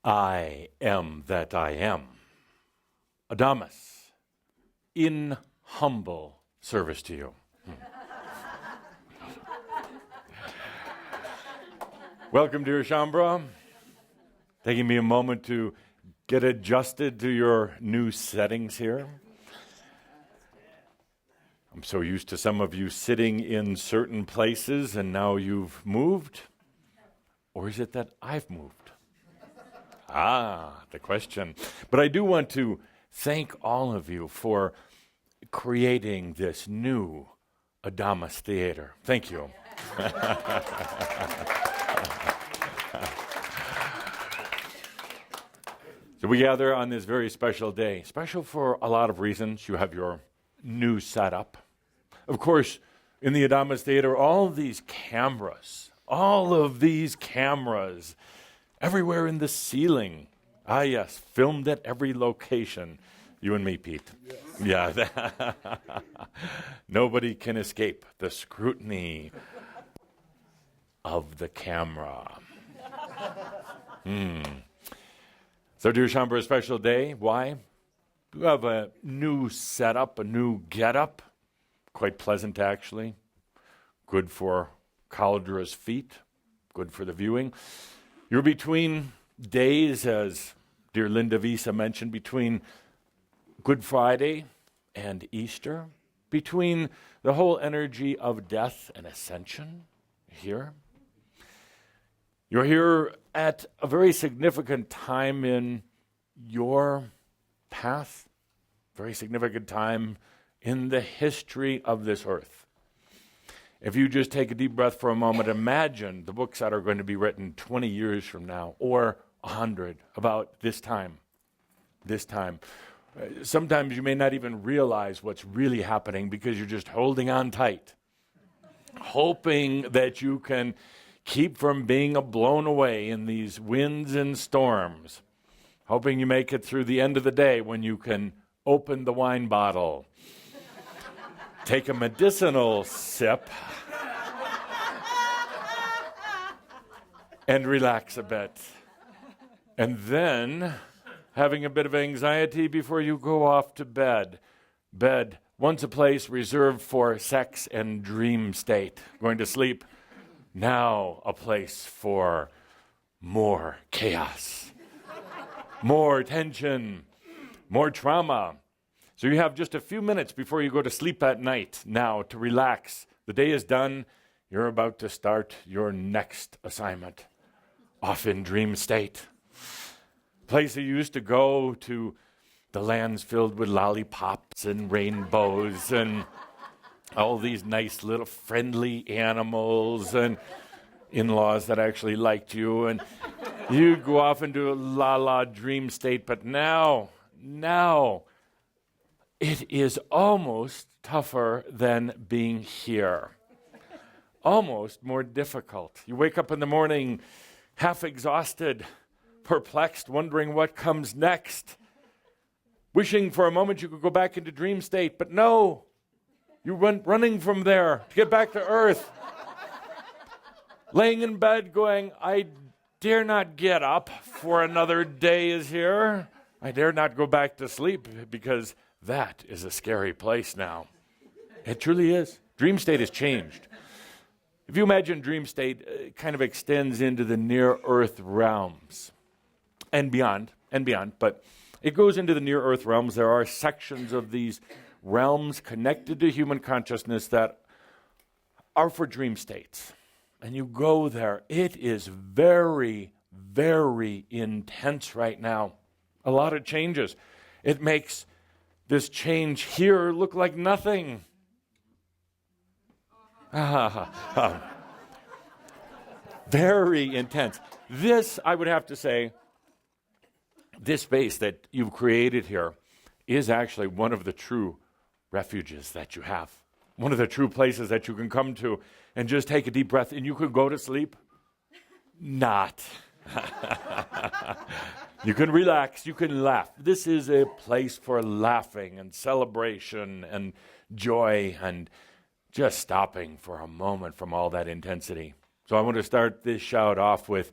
I am that I am. Adamus, in humble service to you. Welcome, dear Shambra. Taking me a moment to get adjusted to your new settings here. I'm so used to some of you sitting in certain places and now you've moved. Or is it that I've moved? The question. But I do want to thank all of you for creating this new Adamus Theater. Thank you. So we gather on this very special day. Special for a lot of reasons. You have your new setup. Of course, in the Adamus Theater, all of these cameras, everywhere in the ceiling. Yes, filmed at every location. You and me, Pete. Yes. Yeah. Nobody can escape the scrutiny of the camera. So, dear Shambra, a special day. Why? You have a new setup, a new getup. Quite pleasant, actually. Good for Caldra's feet. Good for the viewing. You're between days, as dear Linda Visa mentioned, between Good Friday and Easter, between the whole energy of death and ascension here. You're here at a very significant time in your path, very significant time in the history of this earth. If you just take a deep breath for a moment, imagine the books that are going to be written 20 years from now or 100 about this time. Sometimes you may not even realize what's really happening because you're just holding on tight, hoping that you can keep from being blown away in these winds and storms, hoping you make it through the end of the day when you can open the wine bottle, take a medicinal sip, and relax a bit. And then having a bit of anxiety before you go off to bed. Bed, once a place reserved for sex and dream state. Going to sleep, now a place for more chaos, more tension, more trauma. So you have just a few minutes before you go to sleep at night now to relax. The day is done. You're about to start your next assignment. Off in dream state. Place you used to go to, the lands filled with lollipops and rainbows and all these nice little friendly animals and in-laws that actually liked you. And you go off into a la-la dream state. But now, it is almost tougher than being here. Almost more difficult. You wake up in the morning half exhausted, perplexed, wondering what comes next, wishing for a moment you could go back into dream state, but no, you went running from there to get back to earth, laying in bed going, I dare not get up, for another day is here. I dare not go back to sleep, because that is a scary place now. It truly is. Dream state has changed. If you imagine dream state, it kind of extends into the near-earth realms and beyond, but it goes into the near-earth realms. There are sections of these realms connected to human consciousness that are for dream states. And you go there. It is very, very intense right now. A lot of changes. It makes this change here look like nothing. Very intense. This, I would have to say, this space that you've created here is actually one of the true refuges that you have. One of the true places that you can come to and just take a deep breath and you can go to sleep. Not. You can relax, you can laugh. This is a place for laughing and celebration and joy and just stopping for a moment from all that intensity. So I want to start this shout off with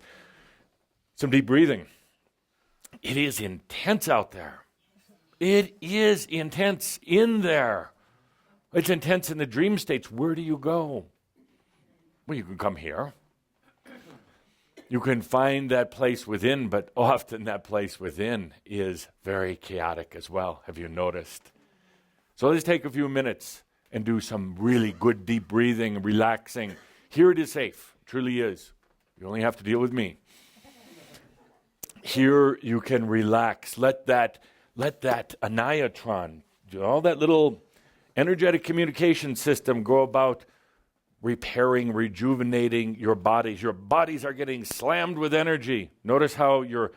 some deep breathing. It is intense out there. It is intense in there. It's intense in the dream states. Where do you go? Well, you can come here. You can find that place within, but often that place within is very chaotic as well. Have you noticed? So let's take a few minutes and do some really good deep breathing and relaxing. Here it is safe. It truly is. You only have to deal with me. Here you can relax. Let that aniatron, all that little energetic communication system go about repairing, rejuvenating your bodies. Your bodies are getting slammed with energy. Notice how your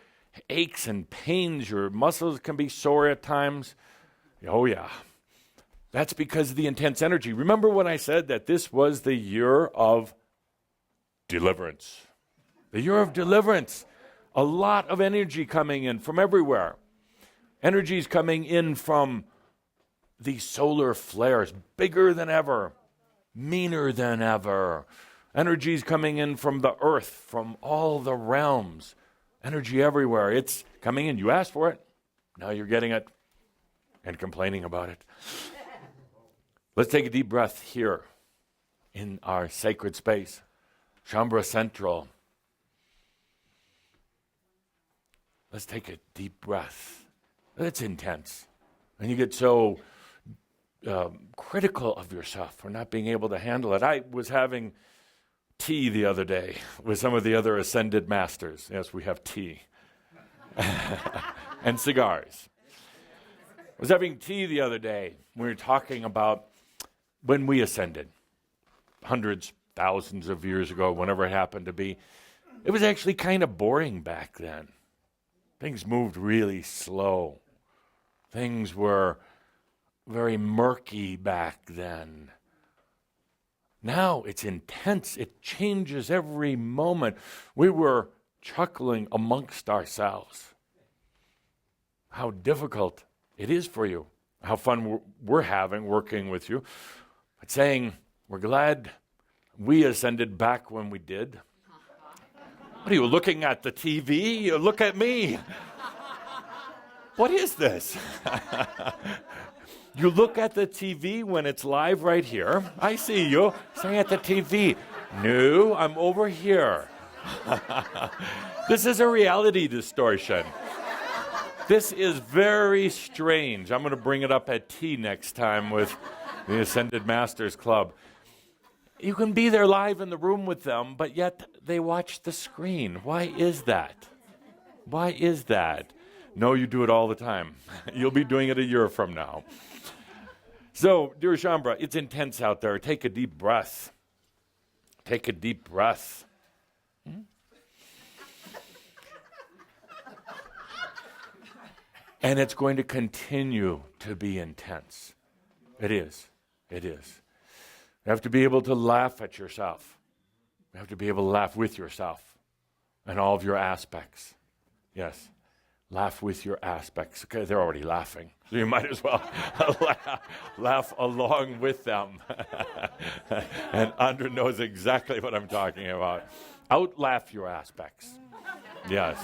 aches and pains, your muscles can be sore at times. Oh yeah. That's because of the intense energy. Remember when I said that this was the year of deliverance? The year of deliverance. A lot of energy coming in from everywhere. Energy is coming in from these solar flares, bigger than ever, meaner than ever. Energy is coming in from the earth, from all the realms. Energy everywhere. It's coming in. You asked for it. Now you're getting it and complaining about it. Let's take a deep breath here in our sacred space, Shambhala Central. Let's take a deep breath. It's intense. And you get so critical of yourself for not being able to handle it. I was having tea the other day with some of the other ascended masters. Yes, we have tea. And cigars. I was having tea the other day. We were talking about when we ascended, hundreds, thousands of years ago, whenever it happened to be. It was actually kind of boring back then. Things moved really slow. Things were very murky back then. Now it's intense. It changes every moment. We were chuckling amongst ourselves. How difficult it is for you. How fun we're having working with you. But saying, we're glad we ascended back when we did. What are you looking at, the TV? You look at me. What is this? You look at the TV when it's live right here. I see you saying at the TV, no, I'm over here. This is a reality distortion. This is very strange. I'm going to bring it up at tea next time with the Ascended Masters Club. You can be there live in the room with them, but yet they watch the screen. Why is that? Why is that? No, you do it all the time. You'll be doing it a year from now. So, dear Shambhala, it's intense out there. Take a deep breath. Take a deep breath. And it's going to continue to be intense. It is. It is. You have to be able to laugh at yourself. You have to be able to laugh with yourself and all of your aspects. Yes. Laugh with your aspects. Okay, they're already laughing. So you might as well laugh along with them. And Andra knows exactly what I'm talking about. Out-laugh your aspects. Yes.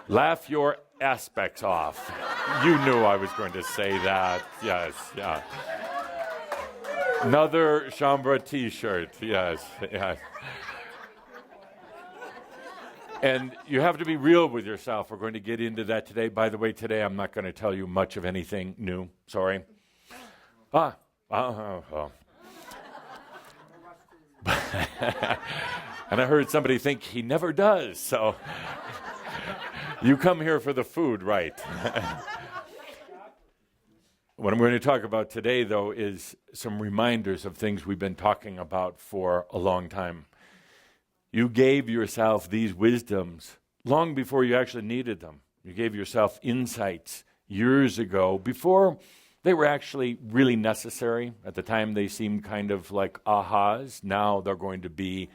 Laugh your aspects off. You knew I was going to say that. Yes, yeah. Another Shambhala t-shirt. Yes, yes. And you have to be real with yourself. We're going to get into that today. By the way, today I'm not going to tell you much of anything new. Sorry. And I heard somebody think he never does. So you come here for the food, right? What I'm going to talk about today, though, is some reminders of things we've been talking about for a long time. You gave yourself these wisdoms long before you actually needed them. You gave yourself insights years ago before they were actually really necessary. At the time, they seemed kind of like ahas. Now they're going to be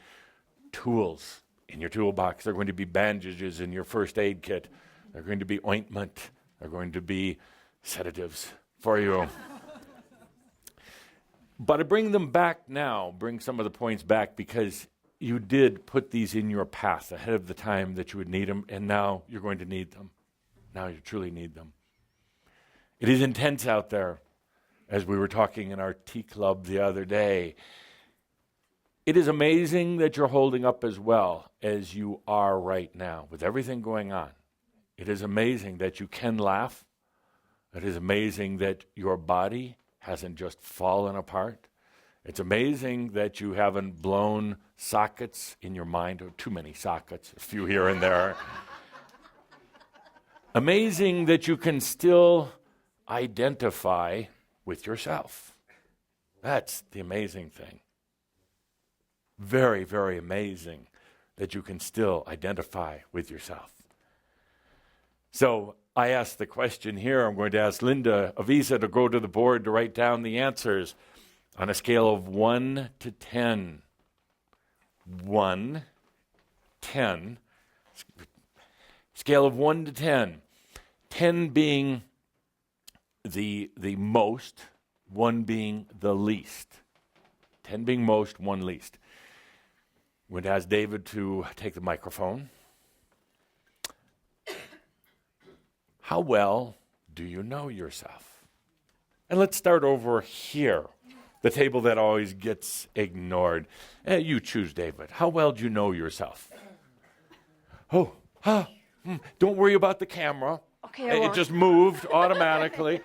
tools in your toolbox. They're going to be bandages in your first aid kit. They're going to be ointment. They're going to be sedatives for you. But I bring them back now, bring some of the points back, because you did put these in your path ahead of the time that you would need them, and now you're going to need them. Now you truly need them. It is intense out there, as we were talking in our tea club the other day. It is amazing that you're holding up as well as you are right now with everything going on. It is amazing that you can laugh. It is amazing that your body hasn't just fallen apart. It's amazing that you haven't blown sockets in your mind, or too many sockets, a few here and there. Amazing that you can still identify with yourself. That's the amazing thing. Very, very amazing that you can still identify with yourself. So I asked the question here. I'm going to ask Linda Avisa to go to the board to write down the answers on a scale of 1 to 10. 1, 10. Scale of 1 to 10. 10 being the most, 1 being the least. 10 being most, 1 least. I'm going to ask David to take the microphone. How well do you know yourself? And let's start over here, the table that always gets ignored. You choose, David. How well do you know yourself? Don't worry about the camera. Okay, it just moved automatically.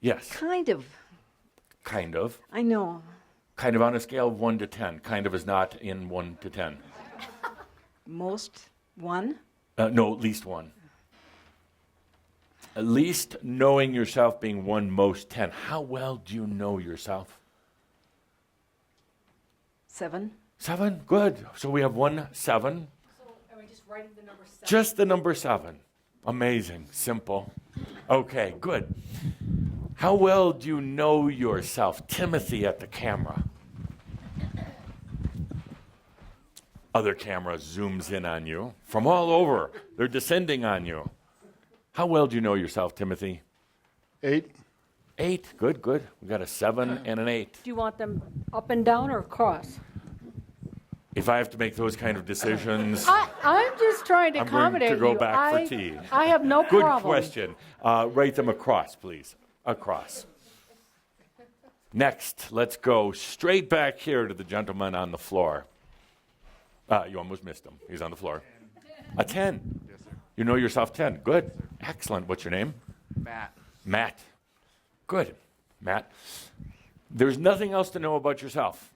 Yes. Kind of. Kind of. I know. Kind of on a scale of 1 to 10. Kind of is not in 1 to 10. Most 1? No, at least 1. At least knowing yourself being 1, most 10. How well do you know yourself? 7. 7? Good. So we have 1, 7. So are we just writing the number 7? Just the number 7. Amazing. Simple. Okay, good. How well do you know yourself? Timothy at the camera. Other camera zooms in on you from all over. They're descending on you. How well do you know yourself, Timothy? 8. 8. Good, good. We got a 7 and an 8. Do you want them up and down or across? If I have to make those kind of decisions, I'm just trying to I'm going accommodate to go you. back for tea. I have no Good problem. question. Write them across, please. Across. Next, let's go straight back here to the gentleman on the floor. You almost missed him. He's on the floor. A 10. Yes, sir. You know yourself 10. Good. Excellent. What's your name? Matt. Matt. Good. Matt. There's nothing else to know about yourself.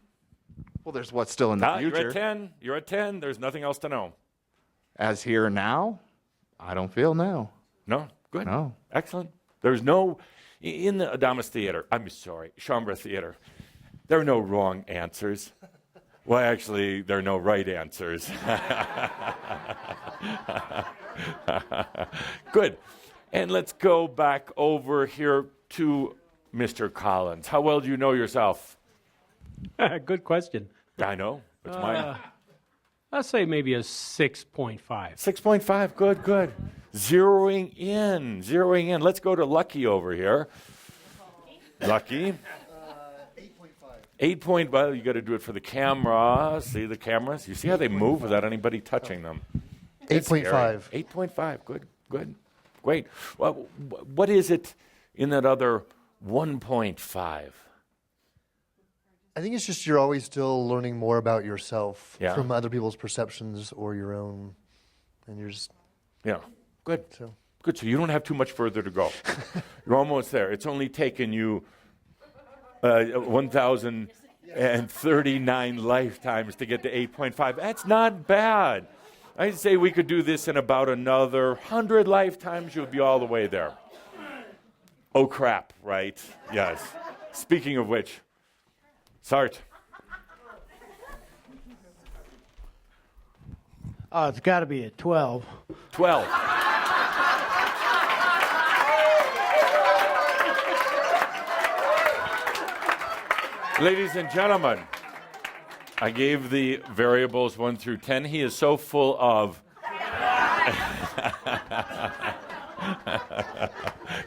Well, there's what's still in the You're future. at 10. You're at 10. There's nothing else to know. As here and now, I don't feel now. No? Good. No. Excellent. There's no, in the Adamus Theater, Chambre Theater, there are no wrong answers. Well, actually, there are no right answers. Good. And let's go back over here to Mr. Collins. How well do you know yourself? Good question. I know. It's mine. I'll say maybe a 6.5. 6.5. Good, good. Zeroing in. Let's go to Lucky over here. Lucky. 8. Well, you got to do it for the camera. See the cameras? You see how they move without anybody touching them? 8.5. 8.5. Good. Great. Well, what is it in that other 1.5? I think it's just you're always still learning more about yourself Yeah. from other people's perceptions or your own. And you're just, Yeah. Good. so. Good. So you don't have too much further to go. You're almost there. It's only taken you 1,039 lifetimes to get to 8.5. That's not bad. I'd say we could do this in about another 100 lifetimes. You'll be all the way there. Oh, crap, right? Yes. Speaking of which, Sart. It's got to be a 12. 12. Ladies and gentlemen, I gave the variables 1 through 10. He is so full of...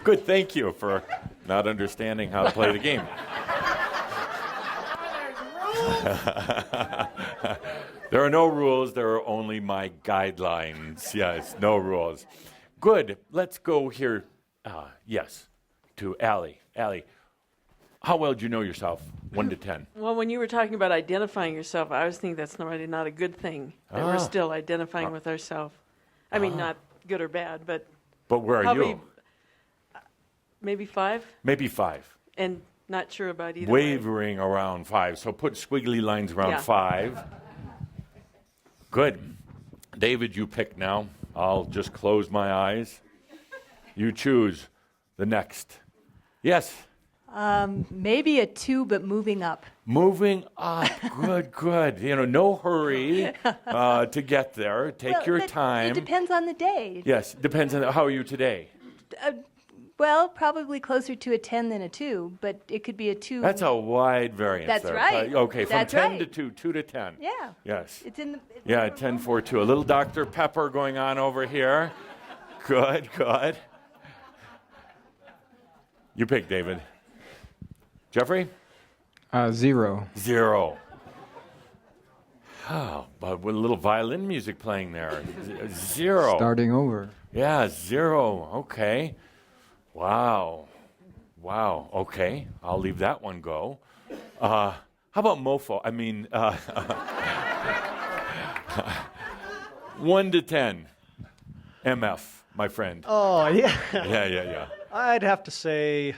Good, thank you for not understanding how to play the game. There are no rules. There are only my guidelines. Yes, no rules. Good. Let's go here. Yes, to Allie. Allie, how well do you know yourself? 1 to 10. Well, when you were talking about identifying yourself, I was thinking that's really not a good thing, that we're still identifying with ourselves. I mean, not good or bad, but But where are probably you? maybe 5, Maybe 5. and not sure about either way. Wavering around 5. So put squiggly lines around Yeah. 5. Good. David, you pick now. I'll just close my eyes. You choose the next. Yes. Maybe a 2, but moving up. Moving up. Good, good. You know, no hurry to get there. Take your But time. It depends on the day. Yes, depends on how are you today. Well, probably closer to a 10 than a 2, but it could be a 2. That's a wide variance. That's there. right. Okay, from That's 10 right. to 2, 2 to 10. Yeah. Yes. It's in the. Yeah, 10, 4, 2. A little Dr. Pepper going on over here. Good, good. You pick, David. Jeffrey? 0. 0. Oh, but with a little violin music playing there. 0. Starting over. Yeah, 0. Okay. Wow. Wow. Okay. I'll leave that one go. How about mofo? I mean, 1 to 10. MF, my friend. Oh, yeah. Yeah. I'd have to say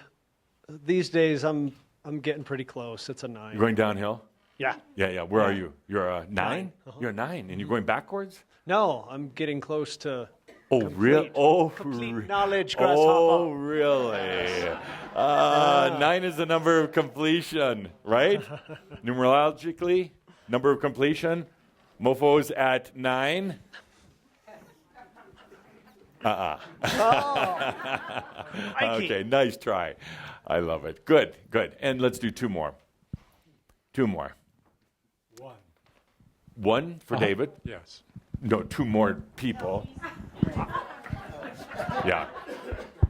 these days I'm getting pretty close. It's a 9. You're going downhill? Yeah. Yeah. Where are you? You're a 9? You're a 9, and you're going backwards? No, I'm getting close to Oh, really? Oh, complete knowledge, Oh, grasshopper. really? 9 is the number of completion, right? Numerologically, number of completion. Mofo's at 9. Okay, nice try. I love it. Good, good. And let's do 2 more. 2 more. 1. 1 for David. Yes. No, 2 more people. Yeah.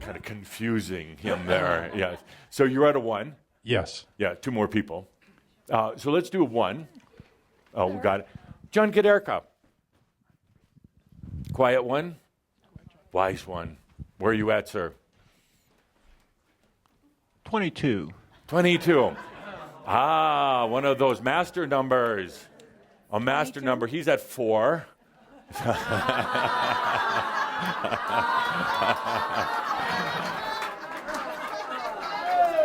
Kind of confusing him there. Yes. So you're at a 1. Yes. Yeah, 2 more people. So let's do a 1. Oh, we got it. John Kaderka. Quiet 1. Wise 1. Where are you at, sir? 22. 22. One of those master numbers. A master number. He's at 4.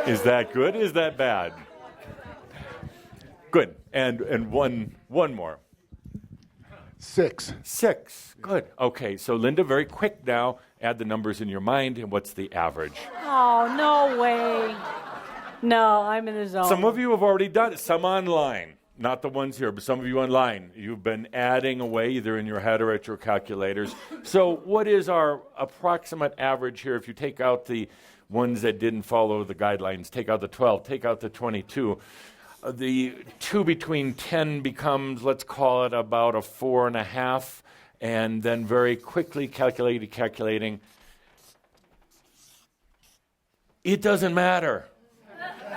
Is that good? Is that bad? Good. And one more. 6. 6. Good. Okay. So Linda, very quick now. Add the numbers in your mind, and what's the average? Oh, no way. No, I'm in the zone. Some of you have already done it. Some online. Not the ones here, but some of you online. You've been adding away either in your head or at your calculators. So what is our approximate average here if you take out the ones that didn't follow the guidelines, take out the 12, take out the 22. The 2 between 10 becomes, let's call it about a 4.5, and then very quickly calculating. It doesn't matter.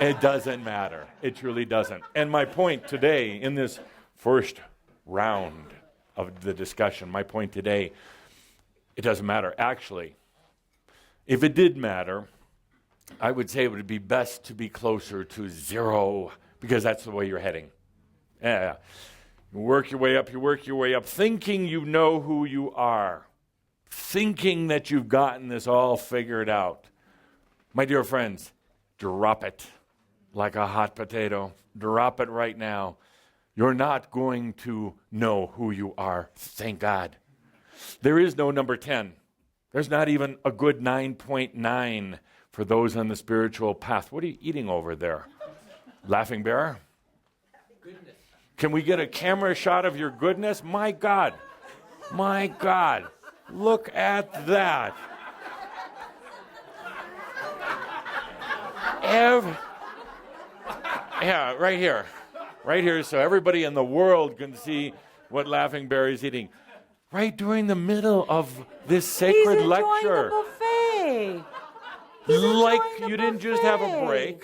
It doesn't matter. It truly doesn't. And my point today in this first round of the discussion, my point today, it doesn't matter. Actually, if it did matter, I would say it would be best to be closer to 0 because that's the way you're heading. Yeah. You work your way up, thinking you know who you are, thinking that you've gotten this all figured out. My dear friends, drop it like a hot potato. Drop it right now. You're not going to know who you are, thank God. There is no number 10. There's not even a good 9.9 for those on the spiritual path. What are you eating over there? Laughing bear? Goodness. Can we get a camera shot of your goodness? My God. My God. Look at that. Yeah, right here. Right here, so everybody in the world can see what Laughing Bear is eating. Right during the middle of this sacred He's enjoying lecture. the buffet. Like you didn't just have a break.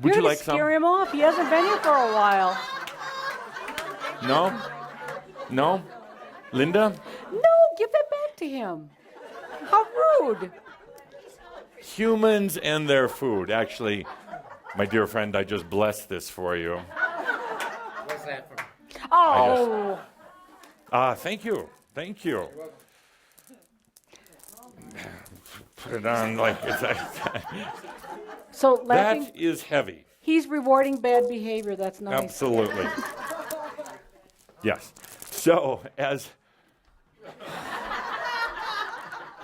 Would you You're like to some? scare him off. He hasn't been here for a while. No? No? Linda? No, give that back to him. How rude. Humans and their food. Actually, my dear friend, I just blessed this for you. What's that from? Oh. Thank you. Thank you. Put it on like it's So laughing, that is heavy. he's rewarding bad behavior. That's nice. Absolutely. Yes. So as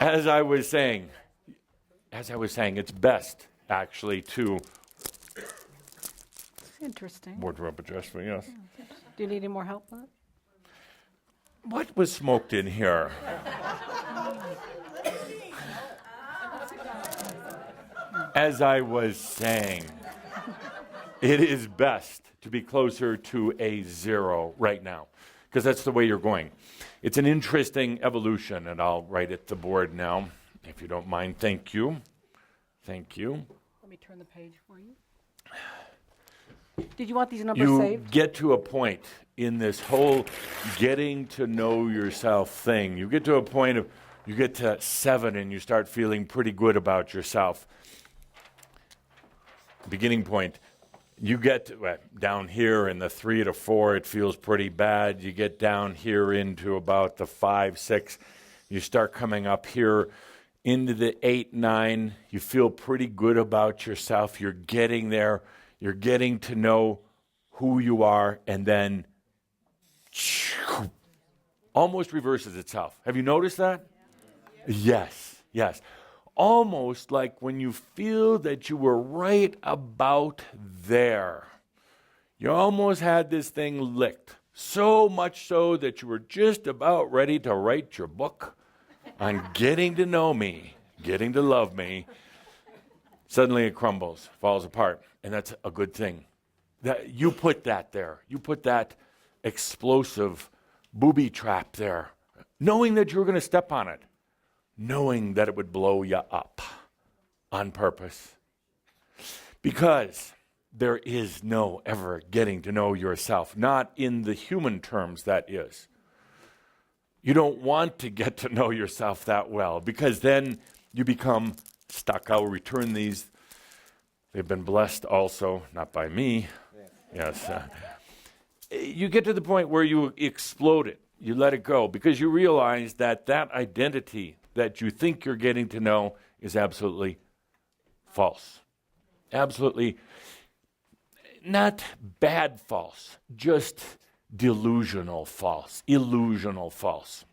I was saying, it's best actually to Interesting. wardrobe adjustment. Yes. Do you need any more help with it? What was smoked in here? As I was saying, it is best to be closer to a 0 right now, because that's the way you're going. It's an interesting evolution, and I'll write it the board now, if you don't mind. Thank you. Thank you. Let me turn the page for you. Did you want these numbers You saved? get to a point in this whole getting to know yourself thing. You get to a point of, you get to 7 and you start feeling pretty good about yourself. Beginning point, you get to, down here in the 3 to 4, it feels pretty bad. You get down here into about the 5, 6. You start coming up here into the 8, 9. You feel pretty good about yourself. You're getting there. You're getting to know who you are, and then almost reverses itself. Have you noticed that? Yes, yes. Almost like when you feel that you were right about there. You almost had this thing licked. So much so that you were just about ready to write your book on getting to know me, getting to love me. Suddenly it crumbles, falls apart, and that's a good thing. That you put that there. You put that explosive booby trap there, knowing that you were going to step on it, knowing that it would blow you up on purpose. Because there is no ever getting to know yourself, not in the human terms, that is. You don't want to get to know yourself that well, because then you become stuck. I'll return these. They've been blessed also, not by me. Yes. You get to the point where you explode it. You let it go, because you realize that that identity that you think you're getting to know is absolutely false. Absolutely not bad false, just delusional false, illusional false.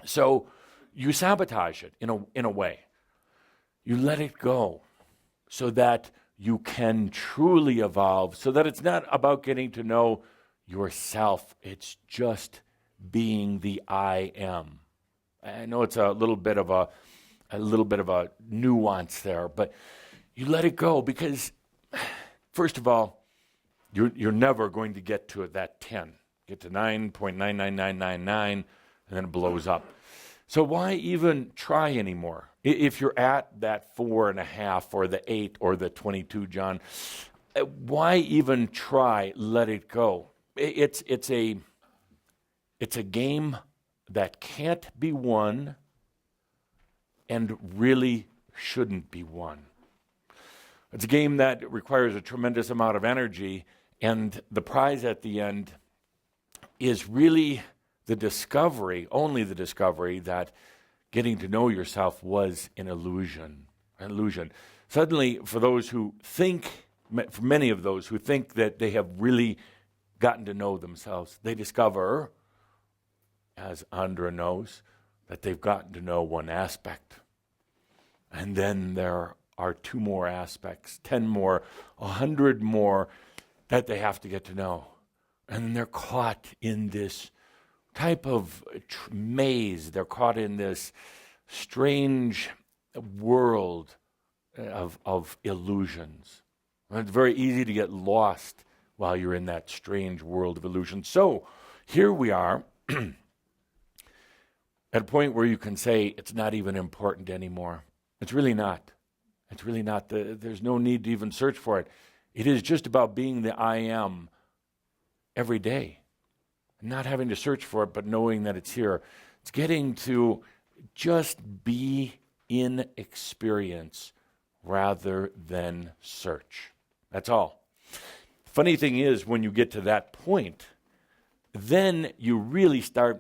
So you sabotage it in a way. You let it go so that you can truly evolve, so that it's not about getting to know yourself. It's just being the I am. I know it's a little bit of a nuance there, but you let it go, because first of all, you're never going to get to that 10. Get to 9.99999, and then it blows up. So why even try anymore? If you're at that 4.5 or the 8 or the 22, John, why even try? Let it go. It's a game that can't be won and really shouldn't be won. It's a game that requires a tremendous amount of energy, and the prize at the end is really the discovery, only the discovery, that getting to know yourself was an illusion. An illusion. Suddenly, for many of those who think that they have really gotten to know themselves, they discover, as Andra knows, that they've gotten to know one aspect. And then there are 2 more aspects, 10 more, 100 more that they have to get to know. And they're caught in this type of maze. They're caught in this strange world of illusions. And it's very easy to get lost while you're in that strange world of illusions. So here we are at a point where you can say it's not even important anymore. It's really not. It's really not. There's no need to even search for it. It is just about being the I am every day. Not having to search for it, but knowing that it's here. It's getting to just be in experience rather than search. That's all. Funny thing is, when you get to that point, then you really start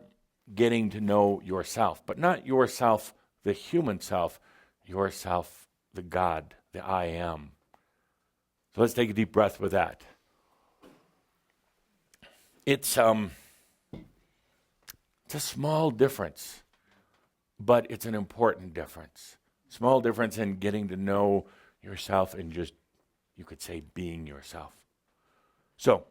getting to know yourself. But not yourself, the human self, yourself, the God, the I am. So let's take a deep breath with that. It's a small difference, but it's an important difference. Small difference in getting to know yourself and just, you could say, being yourself. So,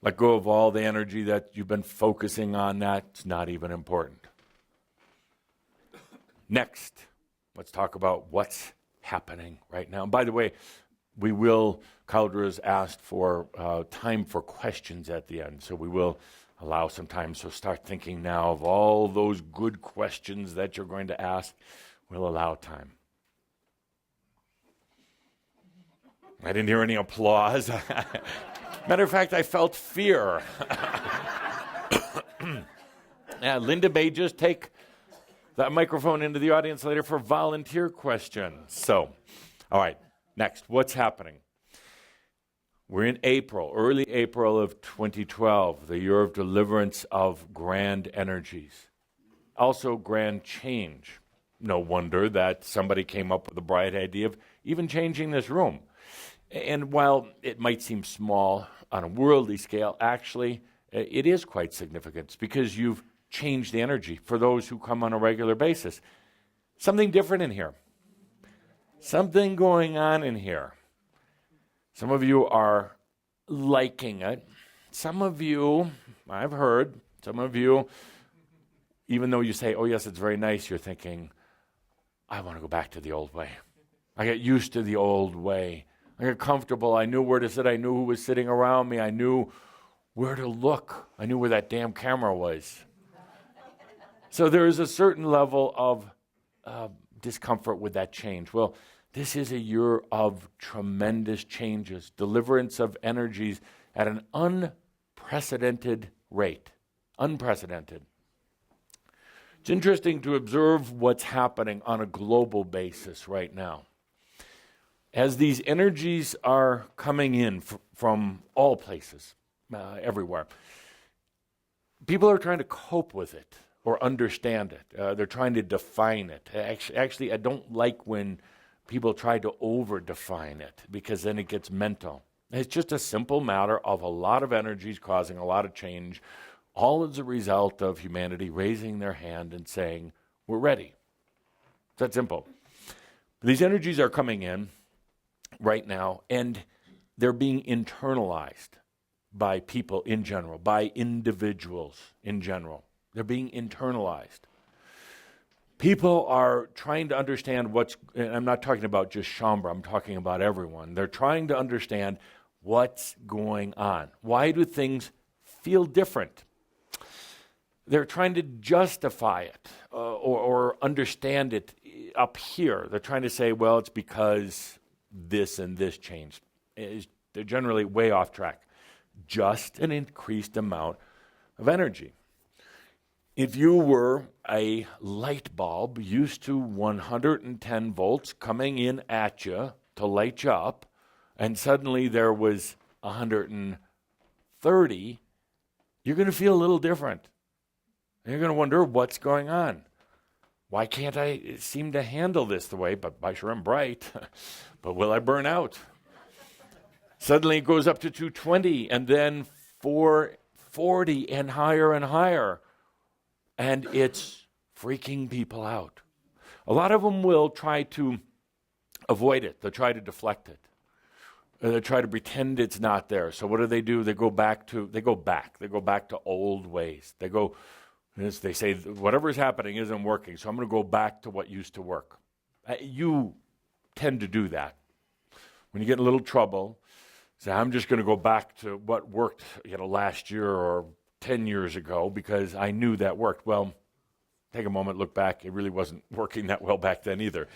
let go of all the energy that you've been focusing on. That's not even important. Next, let's talk about what's happening right now. And by the way, Caldra has asked for time for questions at the end, so we will allow some time. So start thinking now of all those good questions that you're going to ask. We'll allow time. I didn't hear any applause. Matter of fact, I felt fear. Linda may just take the microphone into the audience later for volunteer questions. So, all right, next, what's happening? We're in April, early April of 2012, the year of deliverance of grand energies. Also grand change. No wonder that somebody came up with the bright idea of even changing this room. And while it might seem small on a worldly scale, actually, it is quite significant because you've changed the energy for those who come on a regular basis. Something different in here. Something going on in here. Some of you are liking it. Some of you, I've heard, some of you, even though you say, oh yes, it's very nice, you're thinking, I want to go back to the old way. I got used to the old way. I got comfortable. I knew where to sit. I knew who was sitting around me. I knew where to look. I knew where that damn camera was. So there is a certain level of discomfort with that change. Well, this is a year of tremendous changes, deliverance of energies at an unprecedented rate. Unprecedented. It's interesting to observe what's happening on a global basis right now. As these energies are coming in from all places, everywhere, people are trying to cope with it or understand it. They're trying to define it. Actually, I don't like when people try to over-define it because then it gets mental. It's just a simple matter of a lot of energies causing a lot of change, all as a result of humanity raising their hand and saying, we're ready. It's that simple. These energies are coming in right now, and they're being internalized by people in general, by individuals in general. They're being internalized. People are trying to understand and I'm not talking about just Shaumbra, I'm talking about everyone. They're trying to understand what's going on. Why do things feel different? They're trying to justify it or understand it up here. They're trying to say, well, it's because this and this changed. They're generally way off track. Just an increased amount of energy. If you were a light bulb used to 110 volts coming in at you to light you up, and suddenly there was 130, you're going to feel a little different. And you're going to wonder what's going on. Why can't I seem to handle this the way, but I sure am bright, but will I burn out? Suddenly it goes up to 220 and then 440 and higher, and it's freaking people out. A lot of them will try to avoid it. They'll try to deflect it. They'll try to pretend it's not there. So what do? They go back to old ways. They say, whatever's happening isn't working, so I'm going to go back to what used to work. You tend to do that. When you get in a little trouble, say, I'm just going to go back to what worked last year or 10 years ago because I knew that worked. Well, take a moment, look back. It really wasn't working that well back then either.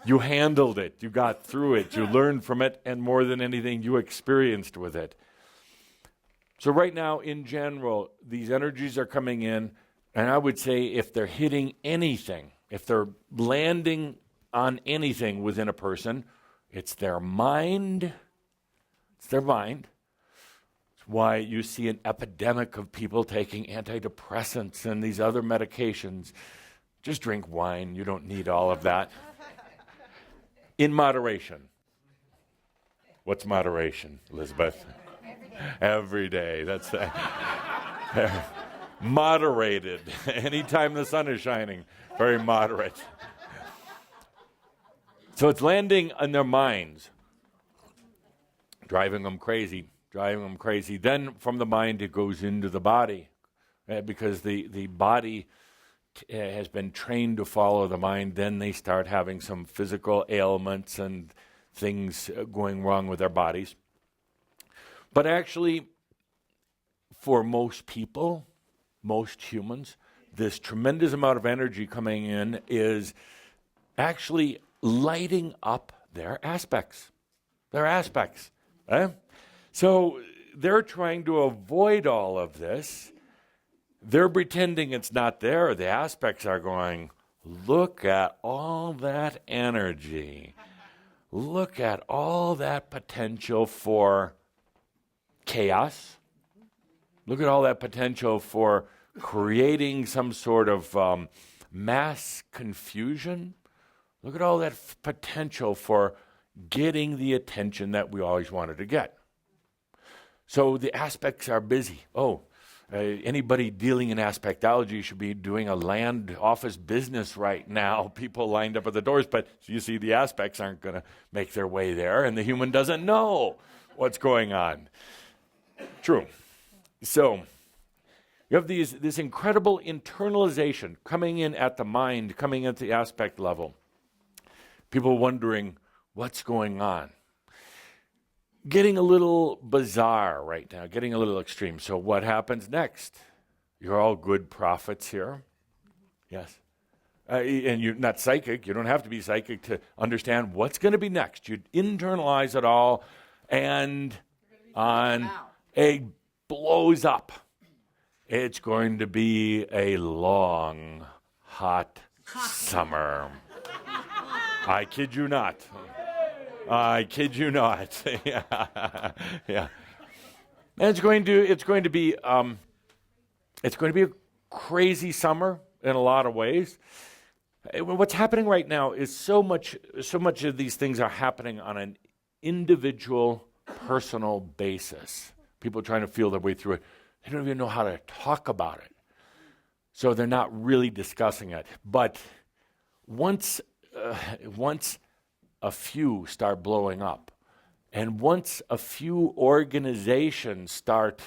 You handled it. You got through it. You learned from it, and more than anything, you experienced with it. So right now, in general, these energies are coming in, and I would say if they're hitting anything, if they're landing on anything within a person, it's their mind. It's their mind. It's why you see an epidemic of people taking antidepressants and these other medications. Just drink wine. You don't need all of that. In moderation. What's moderation, Elizabeth? Every day. That's moderated. Anytime the sun is shining. Very moderate. So it's landing in their minds, driving them crazy. Then from the mind it goes into the body, because the body has been trained to follow the mind. Then they start having some physical ailments and things going wrong with their bodies. But actually, for most people, most humans, this tremendous amount of energy coming in is actually lighting up their aspects. So they're trying to avoid all of this. They're pretending it's not there. The aspects are going, look at all that energy. Look at all that potential for chaos. Look at all that potential for creating some sort of mass confusion. Look at all that potential for getting the attention that we always wanted to get. So the aspects are busy. Anybody dealing in aspectology should be doing a land office business right now. People lined up at the doors, but you see the aspects aren't going to make their way there, and the human doesn't know what's going on. True. So you have this incredible internalization coming in at the mind, coming at the aspect level. People wondering what's going on. Getting a little bizarre right now, getting a little extreme. So what happens next? You're all good prophets here. Yes. And you're not psychic. You don't have to be psychic to understand what's going to be next. You internalize it all, and it blows up. It's going to be a long, hot summer. I kid you not. Yeah. And it's going to be a crazy summer in a lot of ways. What's happening right now is so much of these things are happening on an individual, personal basis. People trying to feel their way through it. They don't even know how to talk about it. So they're not really discussing it. But once a few start blowing up, and once a few organizations start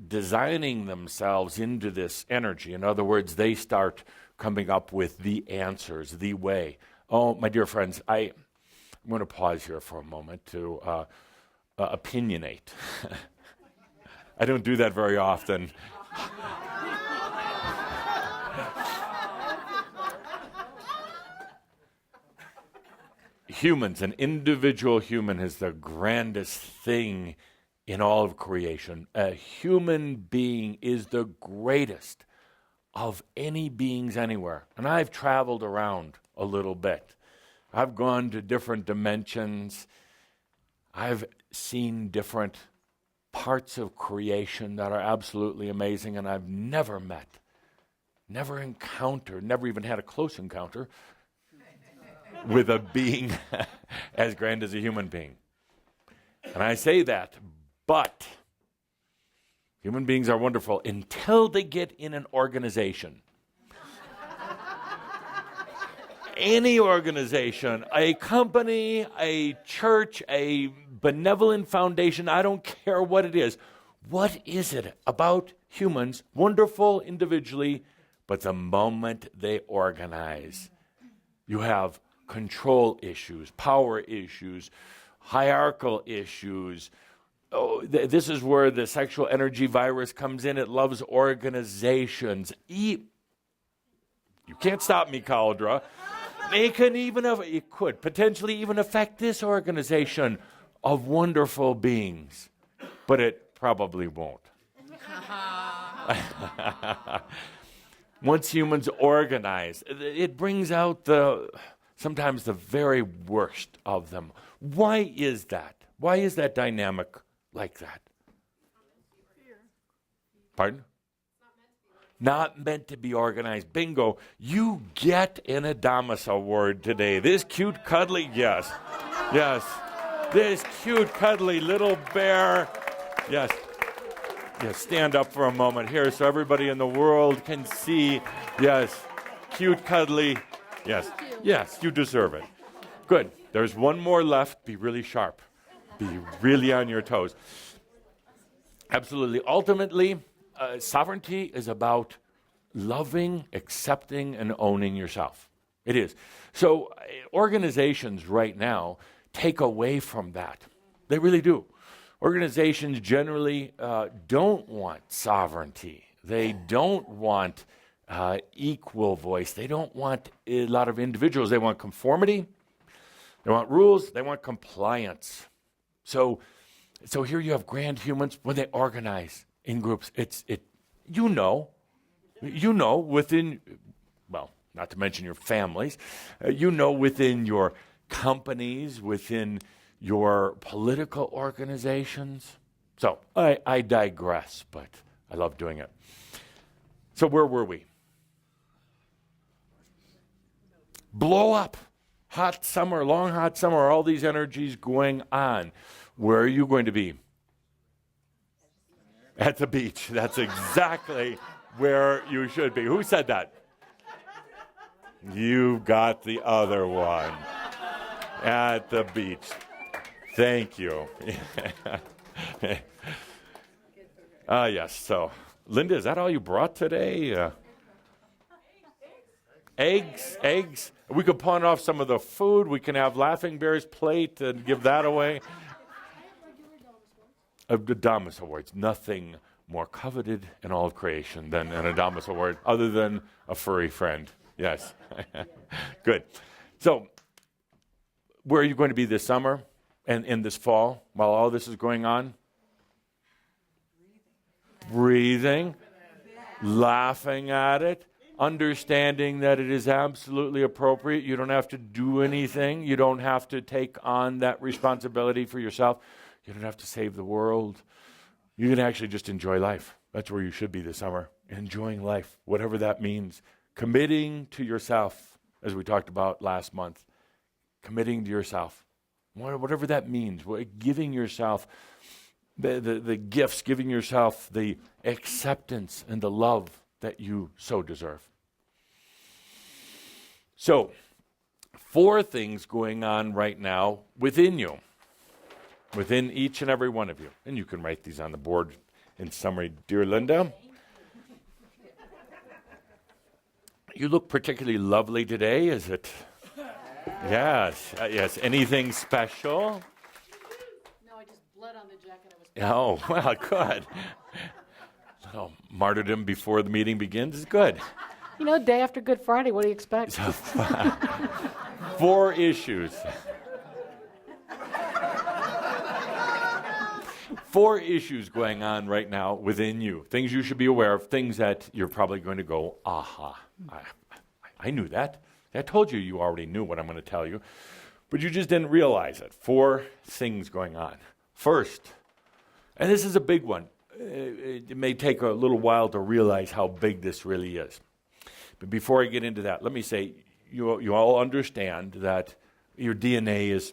designing themselves into this energy, in other words, they start coming up with the answers, the way. Oh, my dear friends, I'm going to pause here for a moment to opinionate. I don't do that very often. Humans, an individual human is the grandest thing in all of creation. A human being is the greatest of any beings anywhere. And I've traveled around a little bit. I've gone to different dimensions. I've seen different parts of creation that are absolutely amazing, and I've never met, never encountered, never even had a close encounter with a being as grand as a human being. And I say that, but human beings are wonderful until they get in an organization. Any organization, a company, a church, a benevolent foundation, I don't care what it is. What is it about humans, wonderful individually, but the moment they organize, you have control issues, power issues, hierarchical issues. This is where the sexual energy virus comes in. It loves organizations. You can't stop me, Cauldra. It could potentially even affect this organization of wonderful beings, but it probably won't. Once humans organize, it brings out sometimes the very worst of them. Why is that? Why is that dynamic like that? Pardon? Not meant to be organized. Bingo. You get an Adamus award today. This cute, cuddly, yes. This cute, cuddly little bear. Yes. Stand up for a moment here so everybody in the world can see. Yes. Cute, cuddly. Yes. Yes, you deserve it. Good. There's one more left. Be really sharp. Be really on your toes. Absolutely. Ultimately, sovereignty is about loving, accepting, and owning yourself. It is. So organizations right now take away from that. They really do. Organizations generally don't want sovereignty. They don't want equal voice. They don't want a lot of individuals. They want conformity. They want rules. They want compliance. So here you have grand humans when they organize in groups. Within, well, not to mention your families, within your companies, within your political organizations. So I digress, but I love doing it. So where were we? Blow up. Hot summer, long hot summer, all these energies going on. Where are you going to be? At the beach. That's exactly where you should be. Who said that? You got the other one. At the beach. Thank you. Yes. So, Linda, is that all you brought today? Eggs. We could pawn off some of the food. We can have Laughing Bear's plate and give that away. Adamus Awards. Nothing more coveted in all of creation than an Adamus Award, other than a furry friend. Yes. Good. So, where are you going to be this summer and in this fall while all this is going on? Breathing. Laughing at it. Understanding that it is absolutely appropriate. You don't have to do anything. You don't have to take on that responsibility for yourself. You don't have to save the world. You can actually just enjoy life. That's where you should be this summer. Enjoying life, whatever that means. Committing to yourself, as we talked about last month. Committing to yourself. Whatever that means. Giving yourself the gifts, giving yourself the acceptance and the love that you so deserve. So, 4 things going on right now within you, within each and every one of you. And you can write these on the board in summary, dear Linda. You look particularly lovely today, is it? Yes. Anything special? No, I just bled on the jacket. Oh, well, good. Little martyrdom before the meeting begins is good. You know, day after Good Friday, what do you expect? 4 issues. 4 issues going on right now within you. Things you should be aware of, things that you're probably going to go, aha, I knew that. I told you you already knew what I'm going to tell you, but you just didn't realize it. 4 things going on. First, and this is a big one. It may take a little while to realize how big this really is. But before I get into that, let me say, you all understand that your DNA is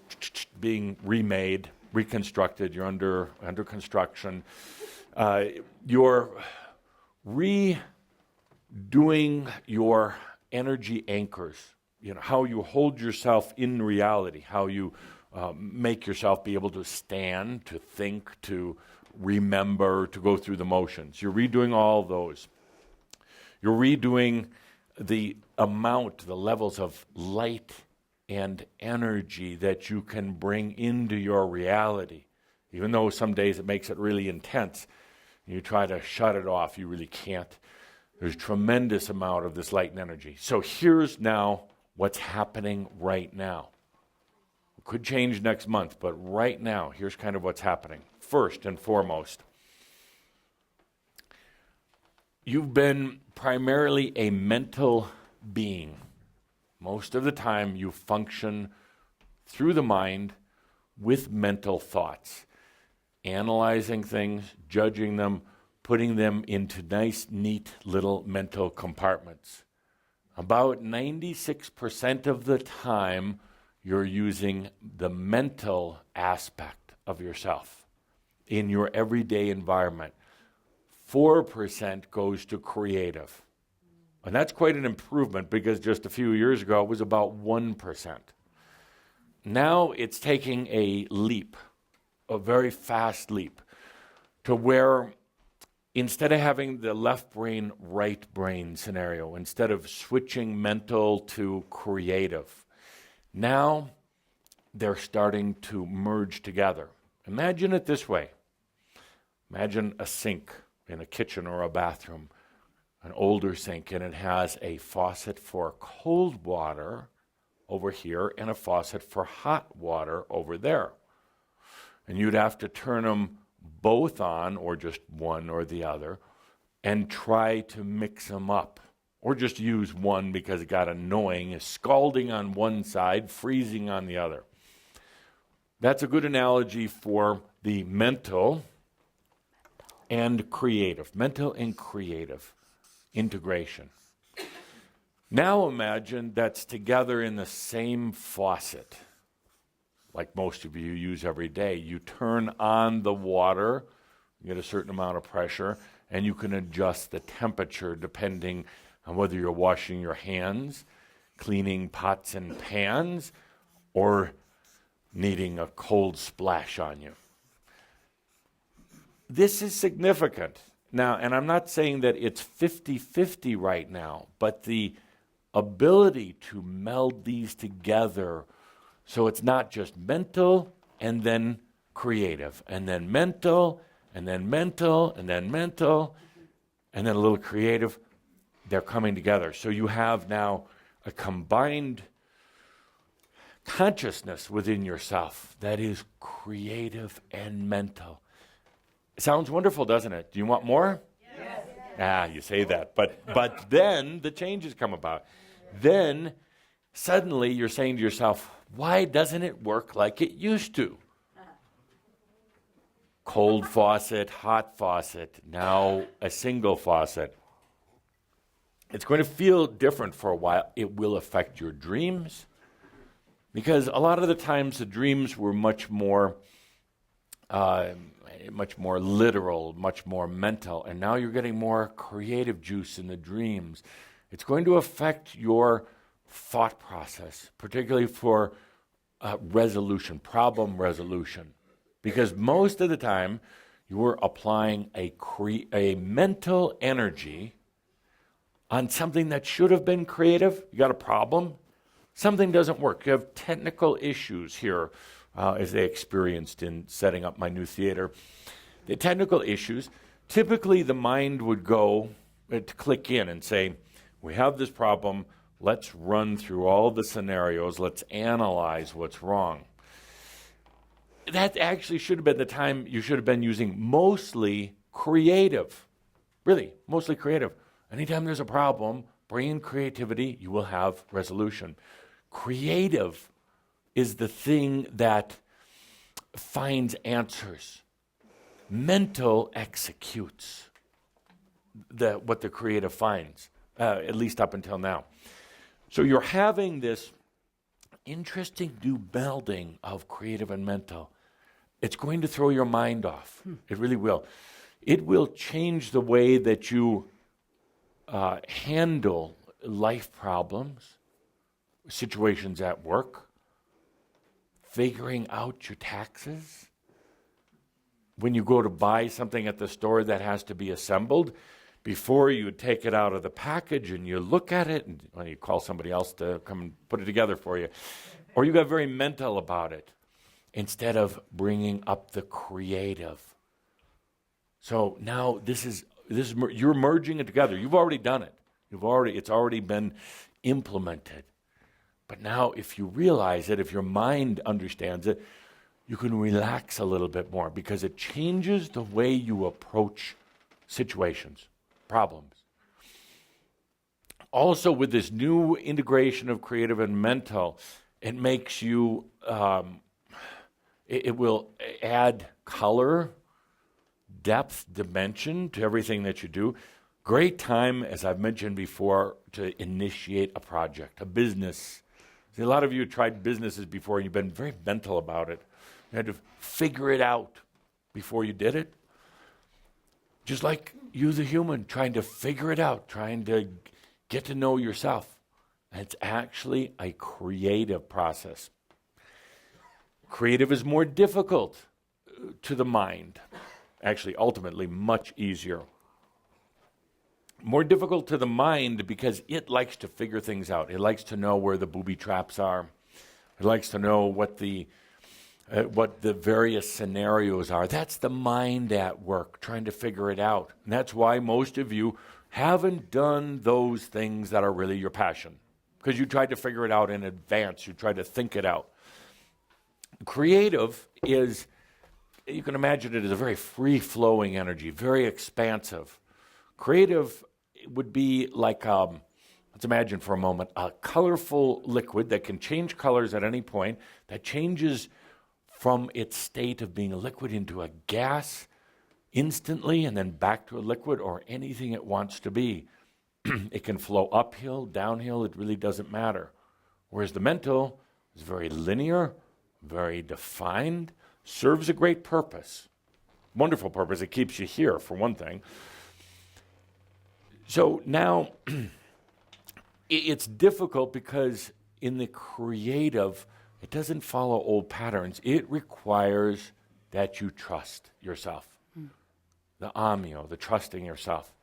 being remade, reconstructed. You're under construction. You're redoing your energy anchors. You know, how you hold yourself in reality, how you make yourself be able to stand, to think, to remember, to go through the motions. You're redoing all those. You're redoing the amount, the levels of light and energy that you can bring into your reality. Even though some days it makes it really intense, you try to shut it off, you really can't. There's a tremendous amount of this light and energy. So here's now what's happening right now. It could change next month, but right now, here's kind of what's happening. First and foremost, you've been primarily a mental being. Most of the time, you function through the mind with mental thoughts, analyzing things, judging them, putting them into nice, neat little mental compartments. About 96% of the time, you're using the mental aspect of yourself in your everyday environment. 4% goes to creative. And that's quite an improvement because just a few years ago, it was about 1%. Now it's taking a leap, a very fast leap, to where instead of having the left brain, right brain scenario, instead of switching mental to creative, now they're starting to merge together. Imagine it this way. Imagine a sink in a kitchen or a bathroom, an older sink, and it has a faucet for cold water over here and a faucet for hot water over there. And you'd have to turn them both on, or just one or the other, and try to mix them up. Or just use one because it got annoying, is scalding on one side, freezing on the other. That's a good analogy for the mental and creative. Mental and creative integration. Now imagine that's together in the same faucet, like most of you use every day. You turn on the water, you get a certain amount of pressure, and you can adjust the temperature depending on whether you're washing your hands, cleaning pots and pans, or needing a cold splash on you. This is significant. Now, and I'm not saying that it's 50-50 right now, but the ability to meld these together so it's not just mental and then creative, and then mental, and then mental, and then mental, and then a little creative. They're coming together. So you have now a combined consciousness within yourself that is creative and mental. It sounds wonderful, doesn't it? Do you want more? Yes. You say that. But then the changes come about. Then suddenly you're saying to yourself, why doesn't it work like it used to? Cold faucet, hot faucet, now a single faucet. It's going to feel different for a while. It will affect your dreams, because a lot of the times the dreams were much more literal, much more mental, and now you're getting more creative juice in the dreams. It's going to affect your thought process, particularly for resolution, problem resolution, because most of the time you are applying a mental energy on something that should have been creative. You got a problem, something doesn't work. You have technical issues here, as they experienced in setting up my new theater. The technical issues, typically the mind would go to click in and say, we have this problem, let's run through all the scenarios, let's analyze what's wrong. That actually should have been the time you should have been using mostly creative. Really, mostly creative. Anytime there's a problem, bring in creativity, you will have resolution. Creative is the thing that finds answers. Mental executes what the creative finds, at least up until now. So you're having this interesting new melding of creative and mental. It's going to throw your mind off. It really will. It will change the way that you handle life problems, situations at work, figuring out your taxes. When you go to buy something at the store that has to be assembled, before you take it out of the package and you look at it, and you call somebody else to come and put it together for you, or you got very mental about it, instead of bringing up the creative. So now this is you're merging it together. You've already done it. It's already been implemented. But now if you realize it, if your mind understands it, you can relax a little bit more because it changes the way you approach situations, problems. Also, with this new integration of creative and mental, it makes you, it will add color, depth, dimension to everything that you do. Great time, as I've mentioned before, to initiate a project, a business. See, a lot of you tried businesses before and you've been very mental about it. You had to figure it out before you did it. Just like you, the human, trying to figure it out, trying to get to know yourself. And it's actually a creative process. Creative is more difficult to the mind. Actually, ultimately, much easier. More difficult to the mind because it likes to figure things out. It likes to know where the booby traps are. It likes to know what the various scenarios are. That's the mind at work, trying to figure it out. And that's why most of you haven't done those things that are really your passion, because you tried to figure it out in advance. You tried to think it out. Creative is, you can imagine it as a very free-flowing energy, very expansive. Creative would be like, let's imagine for a moment, a colorful liquid that can change colors at any point, that changes from its state of being a liquid into a gas instantly and then back to a liquid or anything it wants to be. It can flow uphill, downhill, it really doesn't matter. Whereas the mental is very linear, very defined, serves a great purpose. Wonderful purpose. It keeps you here, for one thing. So now, it's difficult because in the creative, it doesn't follow old patterns. It requires that you trust yourself. The amio, the trusting yourself.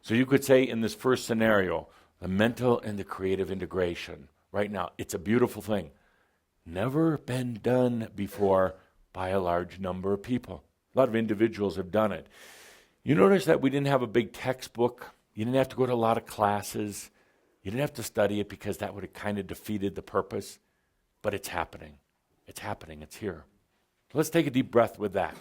So you could say in this first scenario, the mental and the creative integration. Right now, it's a beautiful thing. Never been done before by a large number of people. A lot of individuals have done it. You notice that we didn't have a big textbook. You didn't have to go to a lot of classes. You didn't have to study it because that would have kind of defeated the purpose. But it's happening. It's happening. It's here. Let's take a deep breath with that.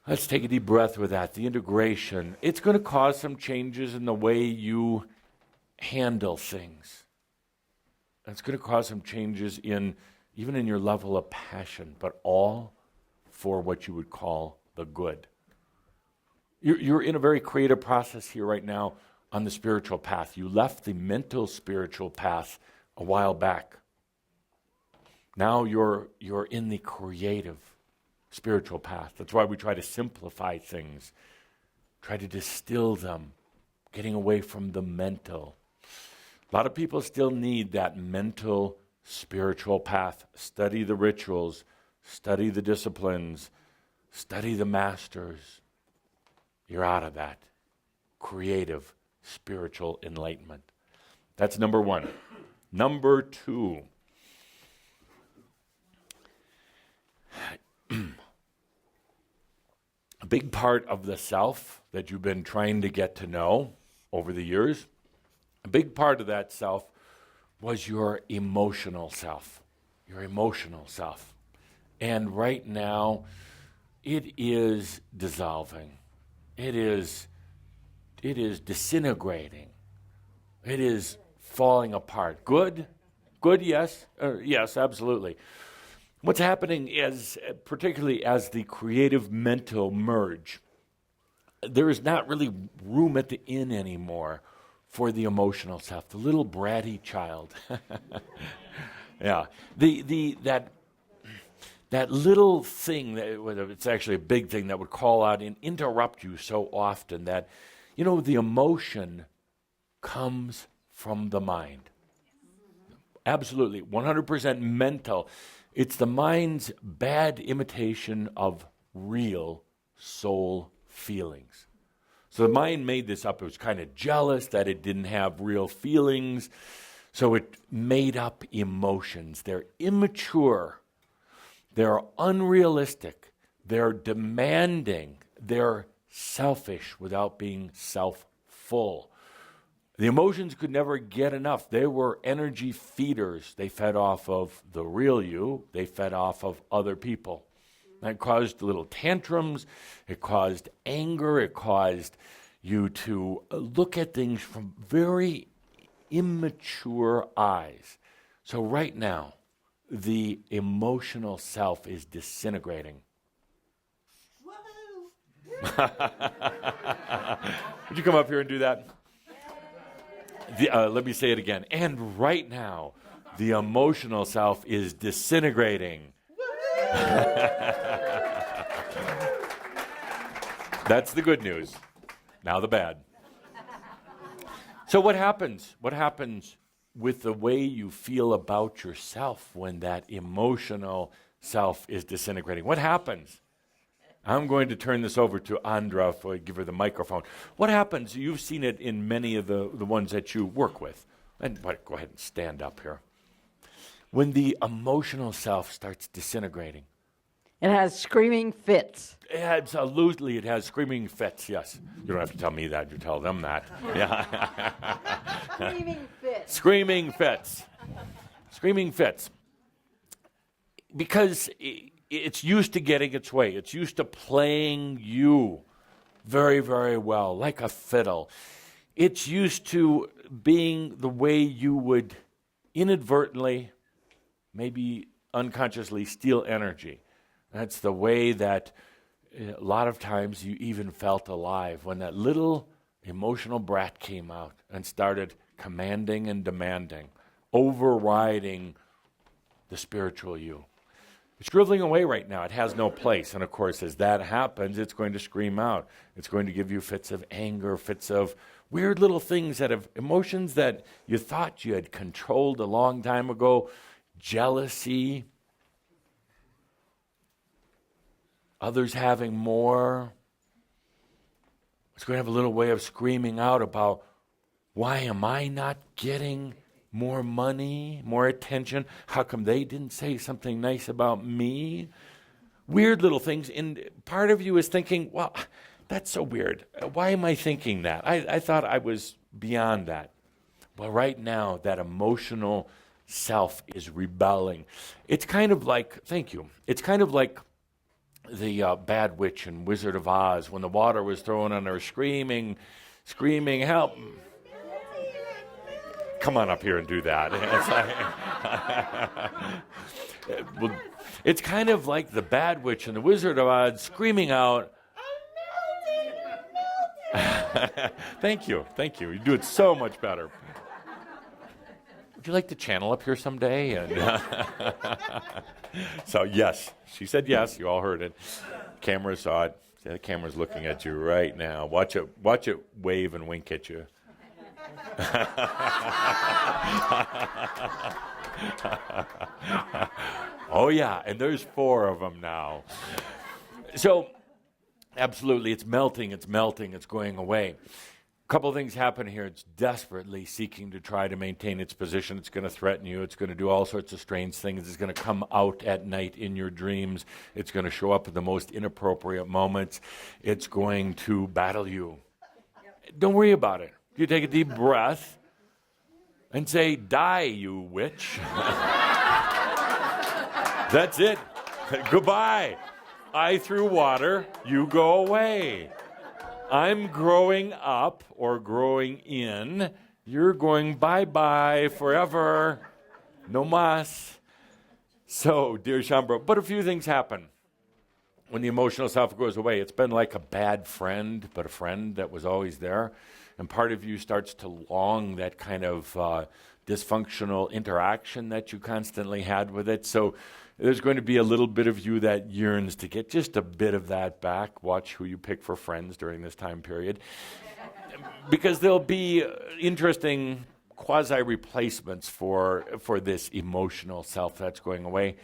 Let's take a deep breath with that. The integration. It's going to cause some changes in the way you handle things. It's going to cause some changes even in your level of passion, but all for what you would call the good. You're in a very creative process here right now on the spiritual path. You left the mental spiritual path a while back. Now you're in the creative spiritual path. That's why we try to simplify things, try to distill them, getting away from the mental. A lot of people still need that mental spiritual path. Study the rituals, study the disciplines, study the masters. You're out of that creative spiritual enlightenment. That's number one. Number two. A big part of the self that you've been trying to get to know over the years, a big part of that self was your emotional self. Your emotional self. And right now, it is dissolving. It is disintegrating. It is falling apart. Good? Good, yes. Yes, absolutely. What's happening is, particularly as the creative mental merge, there is not really room at the inn anymore for the emotional self, the little bratty child. Yeah, that little thing, it's actually a big thing that would call out and interrupt you so often that, the emotion comes from the mind. Absolutely, 100% mental. It's the mind's bad imitation of real soul feelings. So the mind made this up. It was kind of jealous that it didn't have real feelings. So it made up emotions. They're immature. They're unrealistic. They're demanding. They're selfish without being self-full. The emotions could never get enough. They were energy feeders. They fed off of the real you. They fed off of other people. That caused little tantrums. It caused anger. It caused you to look at things from very immature eyes. So right now, the emotional self is disintegrating. Would you come up here and do that? Let me say it again. And right now, the emotional self is disintegrating. That's the good news. Now the bad. So what happens? What happens with the way you feel about yourself when that emotional self is disintegrating? What happens? I'm going to turn this over to Andra if I give her the microphone. What happens? You've seen it in many of the ones that you work with. And go ahead and stand up here. When the emotional self starts disintegrating. It has screaming fits. Absolutely, it has screaming fits, yes. You don't have to tell me that, you tell them that. Yeah. Screaming fits. Screaming fits. Screaming fits. Because it's used to getting its way. It's used to playing you very, very well, like a fiddle. It's used to being the way you would inadvertently, maybe unconsciously, steal energy. That's the way that a lot of times you even felt alive when that little emotional brat came out and started commanding and demanding, overriding the spiritual you. It's shriveling away right now. It has no place. And of course, as that happens, it's going to scream out. It's going to give you fits of anger, fits of weird little things that have emotions that you thought you had controlled a long time ago, jealousy, others having more. It's going to have a little way of screaming out about, why am I not getting more money, more attention? How come they didn't say something nice about me? Weird little things. And part of you is thinking, well, that's so weird. Why am I thinking that? I thought I was beyond that. Well, right now, that emotional self is rebelling. It's kind of like, thank you, it's kind of like the bad witch in Wizard of Oz when the water was thrown on her, screaming, help. Come on up here and do that. It's kind of like the bad witch in the Wizard of Oz screaming out, I'm melting. Thank you. You do it so much better. Would you like to channel up here someday? And so yes, she said yes. You all heard it. Camera saw it. The camera's looking at you right now. Watch it wave and wink at you. Oh yeah, and there's 4 of them now. So absolutely, it's melting, it's going away. A couple of things happen here. It's desperately seeking to try to maintain its position. It's going to threaten you. It's going to do all sorts of strange things. It's going to come out at night in your dreams. It's going to show up at the most inappropriate moments. It's going to battle you. Don't worry about it. You take a deep breath and say, die, you witch. That's it. Goodbye. I threw water. You go away. I'm growing up or growing in. You're going bye-bye forever. No mas. So, dear Shambro, but a few things happen when the emotional self goes away. It's been like a bad friend, but a friend that was always there. And part of you starts to long that kind of dysfunctional interaction that you constantly had with it. So there's going to be a little bit of you that yearns to get just a bit of that back. Watch who you pick for friends during this time period. Because there'll be interesting quasi-replacements for this emotional self that's going away.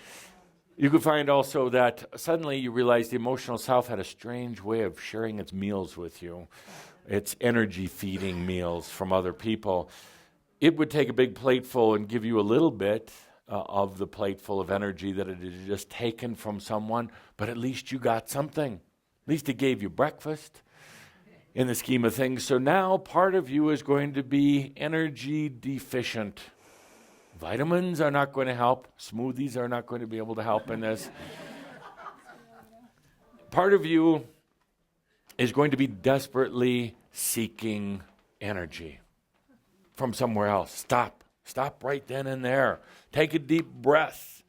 You could find also that suddenly you realize the emotional self had a strange way of sharing its meals with you. Its energy-feeding meals from other people. It would take a big plateful and give you a little bit of the plateful of energy that it had just taken from someone, but at least you got something. At least it gave you breakfast. in the scheme of things. So now part of you is going to be energy deficient. Vitamins are not going to help. Smoothies are not going to be able to help in this. Part of you is going to be desperately seeking energy from somewhere else. Stop. Stop right then and there. Take a deep breath.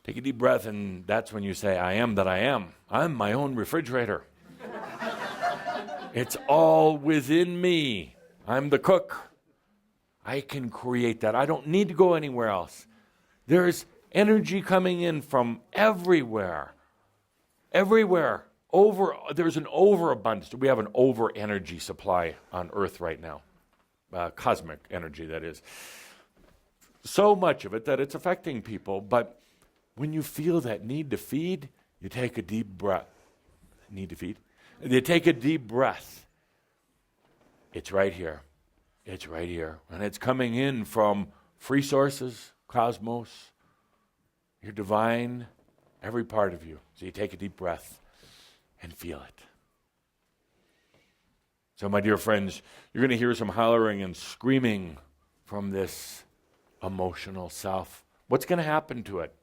Take a deep breath, and that's when you say, I am that I am. I'm my own refrigerator. It's all within me. I'm the cook. I can create that. I don't need to go anywhere else. There's energy coming in from everywhere. Everywhere. There's an overabundance. We have an over energy supply on Earth right now. Cosmic energy, that is. So much of it that it's affecting people. But when you feel that need to feed, you take a deep breath. Need to feed? You take a deep breath. It's right here. It's right here. And it's coming in from free sources, cosmos, your divine, every part of you. So you take a deep breath and feel it. So my dear friends, you're going to hear some hollering and screaming from this emotional self. What's going to happen to it?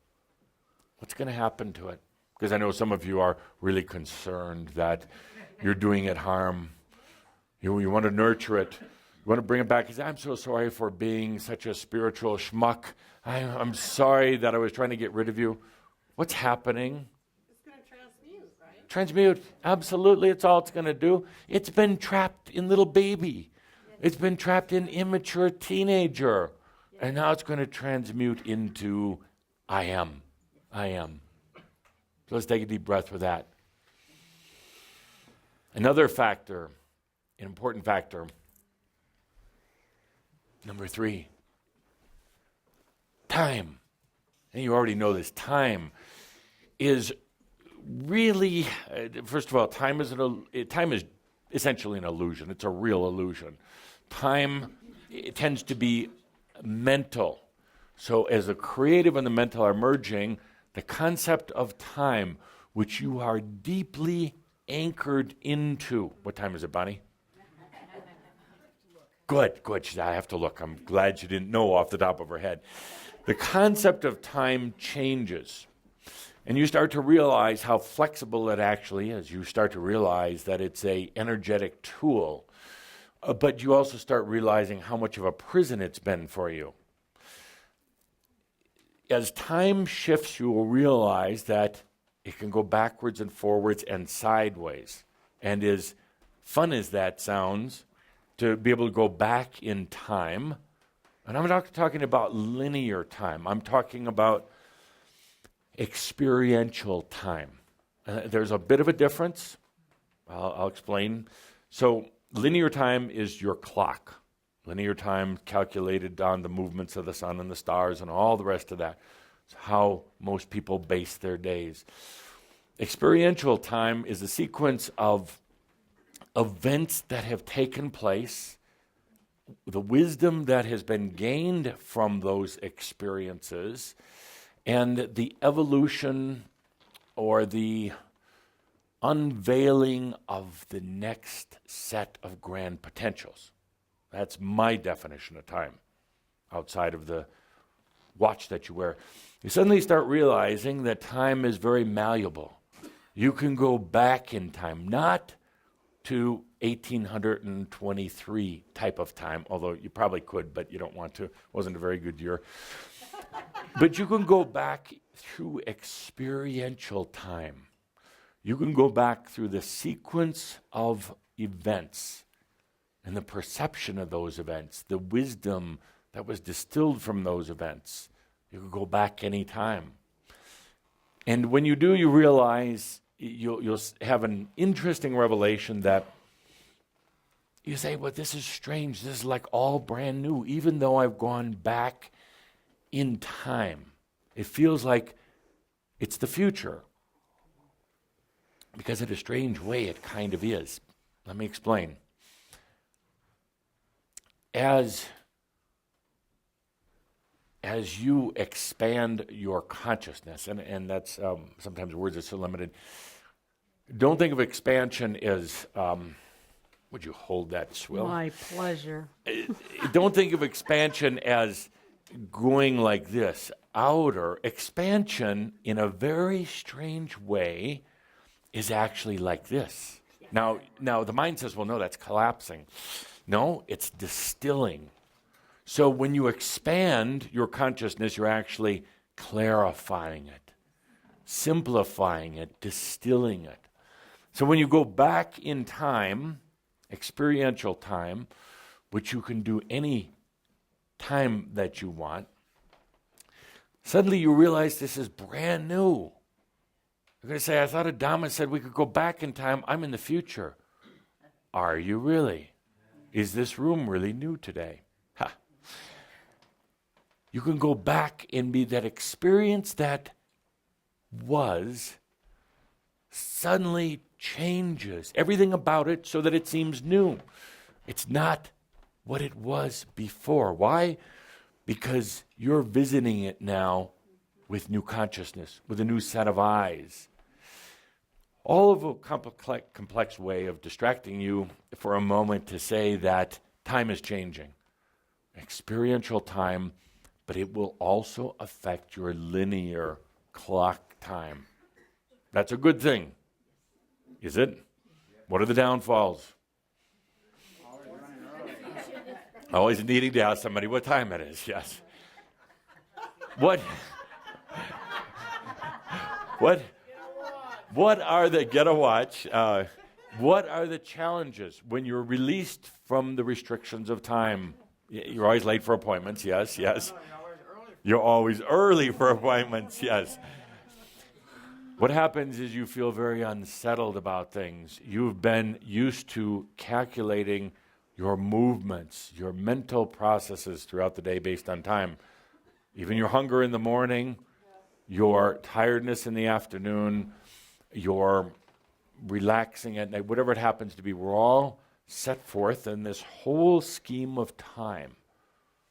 What's going to happen to it? Because I know some of you are really concerned that you're doing it harm. You want to nurture it. You want to bring it back. You say, I'm so sorry for being such a spiritual schmuck. I'm sorry that I was trying to get rid of you. What's happening? It's going to transmute, right? Transmute. Absolutely. It's all it's going to do. It's been trapped in little baby. It's been trapped in immature teenager. And now it's going to transmute into I am. I am. So let's take a deep breath for that. Another factor, an important factor, number 3, time. And you already know this. Time is really, first of all, time is essentially an illusion. It's a real illusion. Time tends to be mental. So as the creative and the mental are merging, the concept of time, which you are deeply anchored into. What time is it, Bonnie? Good. She said, I have to look. I'm glad she didn't know off the top of her head. The concept of time changes. And you start to realize how flexible it actually is. You start to realize that it's an energetic tool. But you also start realizing how much of a prison it's been for you. As time shifts, you will realize that it can go backwards and forwards and sideways. And as fun as that sounds, to be able to go back in time, and I'm not talking about linear time, I'm talking about experiential time. There's a bit of a difference. I'll explain. So linear time is your clock. Linear time calculated on the movements of the sun and the stars and all the rest of that. It's how most people base their days. Experiential time is a sequence of events that have taken place, the wisdom that has been gained from those experiences, and the evolution or the unveiling of the next set of grand potentials. That's my definition of time, outside of the watch that you wear. You suddenly start realizing that time is very malleable. You can go back in time, not to 1823 type of time, although you probably could, but you don't want to. It wasn't a very good year. But you can go back through experiential time. You can go back through the sequence of events and the perception of those events, the wisdom that was distilled from those events. You can go back any time. And when you do, you realize you'll have an interesting revelation that you say, well, this is strange. This is like all brand new, even though I've gone back in time. It feels like it's the future. Because in a strange way, it kind of is. Let me explain. As you expand your consciousness, and that's sometimes words are so limited, Don't think of expansion as, would you hold that, Swill? My pleasure. Don't think of expansion as going like this. Outer expansion, in a very strange way, is actually like this. Now the mind says, well, no, that's collapsing. No, it's distilling. So when you expand your consciousness, you're actually clarifying it, simplifying it, distilling it. So when you go back in time, experiential time, which you can do any time that you want, suddenly you realize this is brand new. You're going to say, I thought Adamus said we could go back in time. I'm in the future. Are you really? Is this room really new today? Ha. You can go back and be that experience that was suddenly changes everything about it so that it seems new. It's not what it was before. Why? Because you're visiting it now with new consciousness, with a new set of eyes. All of a complex way of distracting you for a moment to say that time is changing. Experiential time, but it will also affect your linear clock time. That's a good thing. Is it? What are the downfalls? Always needing to ask somebody what time it is, yes. What are the, get a watch, what are the challenges when you're released from the restrictions of time? You're always late for appointments, yes. You're always early for appointments, yes. What happens is you feel very unsettled about things. You've been used to calculating your movements, your mental processes throughout the day based on time. Even your hunger in the morning, your tiredness in the afternoon, your relaxing at night, whatever it happens to be, we're all set forth in this whole scheme of time.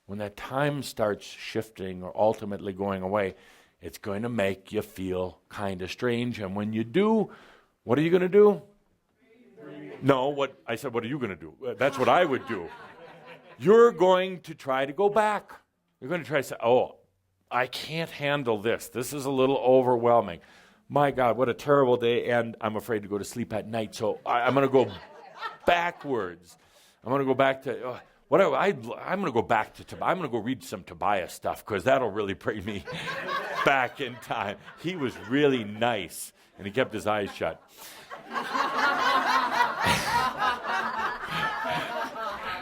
When that time starts shifting or ultimately going away, it's going to make you feel kind of strange. And when you do, what are you going to do? No, what I said, what are you going to do? That's what I would do. You're going to try to go back. You're going to try to say, oh, I can't handle this. This is a little overwhelming. My God, what a terrible day, and I'm afraid to go to sleep at night. So I'm going to go backwards. I'm going to go back to... I'm going to go back to Tobias. I'm going to go read some Tobias stuff because that'll really bring me back in time. He was really nice, and he kept his eyes shut.